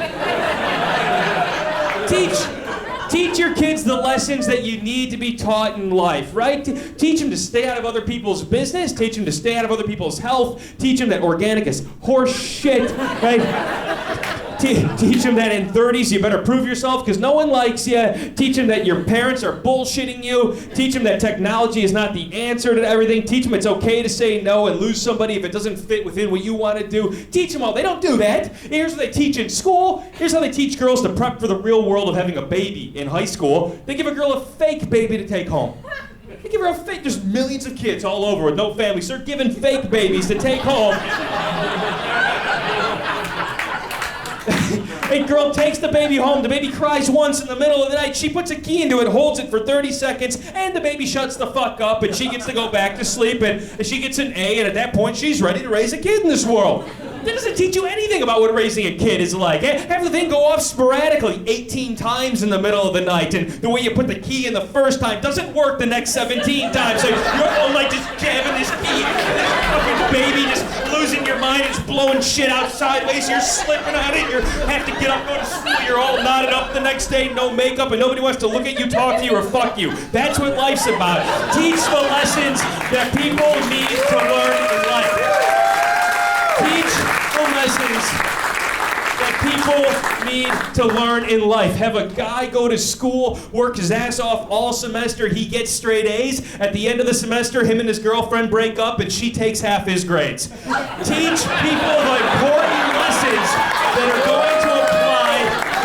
Teach your kids the lessons that you need to be taught in life, right? Teach them to stay out of other people's business. Teach them to stay out of other people's health. Teach them that organic is horse shit, right? Teach them that in 30s you better prove yourself because no one likes you. Teach them that your parents are bullshitting you. Teach them that technology is not the answer to everything. Teach them it's okay to say no and lose somebody if it doesn't fit within what you want to do. Teach them all. They don't do that. Here's what they teach in school. Here's how they teach girls to prep for the real world of having a baby in high school. They give a girl a fake baby to take home. They give her a fake. There's millions of kids all over with no families. So they're giving fake babies to take home. A girl takes the baby home. The baby cries once in the middle of the night. She puts a key into it, holds it for 30 seconds, and the baby shuts the fuck up, and she gets to go back to sleep, and she gets an A, and at that point, she's ready to raise a kid in this world. That doesn't teach you anything about what raising a kid is like. Have the thing go off sporadically 18 times in the middle of the night, and the way you put the key in the first time doesn't work the next 17 times. So you're all like just jamming this key, this fucking baby just losing your mind, it's blowing shit out sideways, you're slipping on it, you have to get up, go to school, you're all knotted up the next day, no makeup, and nobody wants to look at you, talk to you, or fuck you. That's what life's about. Teach the lessons that people need to learn in life. Teach the lessons that people need to learn in life. Have a guy go to school, work his ass off all semester, he gets straight A's. At the end of the semester, him and his girlfriend break up and she takes half his grades. Teach people the important lessons that are going to apply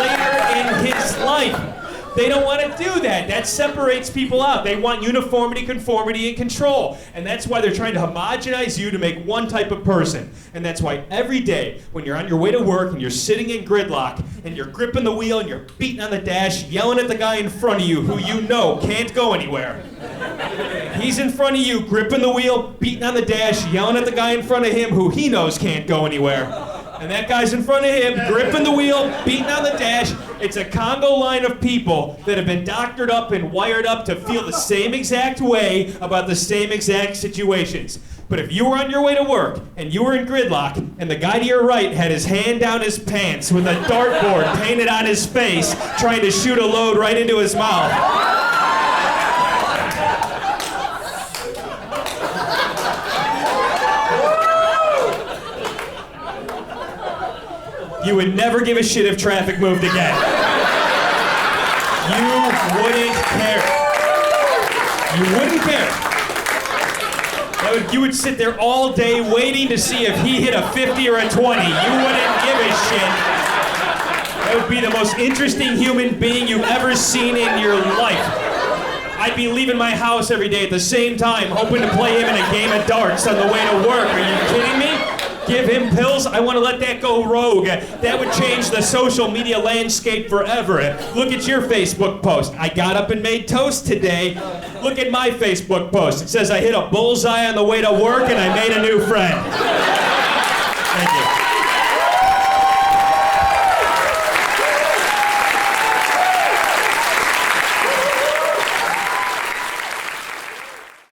later in his life. They don't want to do that. That separates people out. They want uniformity, conformity, and control. And that's why they're trying to homogenize you to make one type of person. And that's why every day when you're on your way to work and you're sitting in gridlock and you're gripping the wheel and you're beating on the dash, yelling at the guy in front of you who you know can't go anywhere. He's in front of you, gripping the wheel, beating on the dash, yelling at the guy in front of him who he knows can't go anywhere. And that guy's in front of him, gripping the wheel, beating on the dash. It's a Congo line of people that have been doctored up and wired up to feel the same exact way about the same exact situations. But if you were on your way to work and you were in gridlock and the guy to your right had his hand down his pants with a dartboard painted on his face trying to shoot a load right into his mouth, you would never give a shit if traffic moved again. You wouldn't care. You wouldn't care. You would sit there all day waiting to see if he hit a 50 or a 20. You wouldn't give a shit. That would be the most interesting human being you've ever seen in your life. I'd be leaving my house every day at the same time, hoping to play him in a game of darts on the way to work. Are you kidding me? Give him pills? I want to let that go rogue. That would change the social media landscape forever. Look at your Facebook post. I got up and made toast today. Look at my Facebook post. It says I hit a bullseye on the way to work and I made a new friend.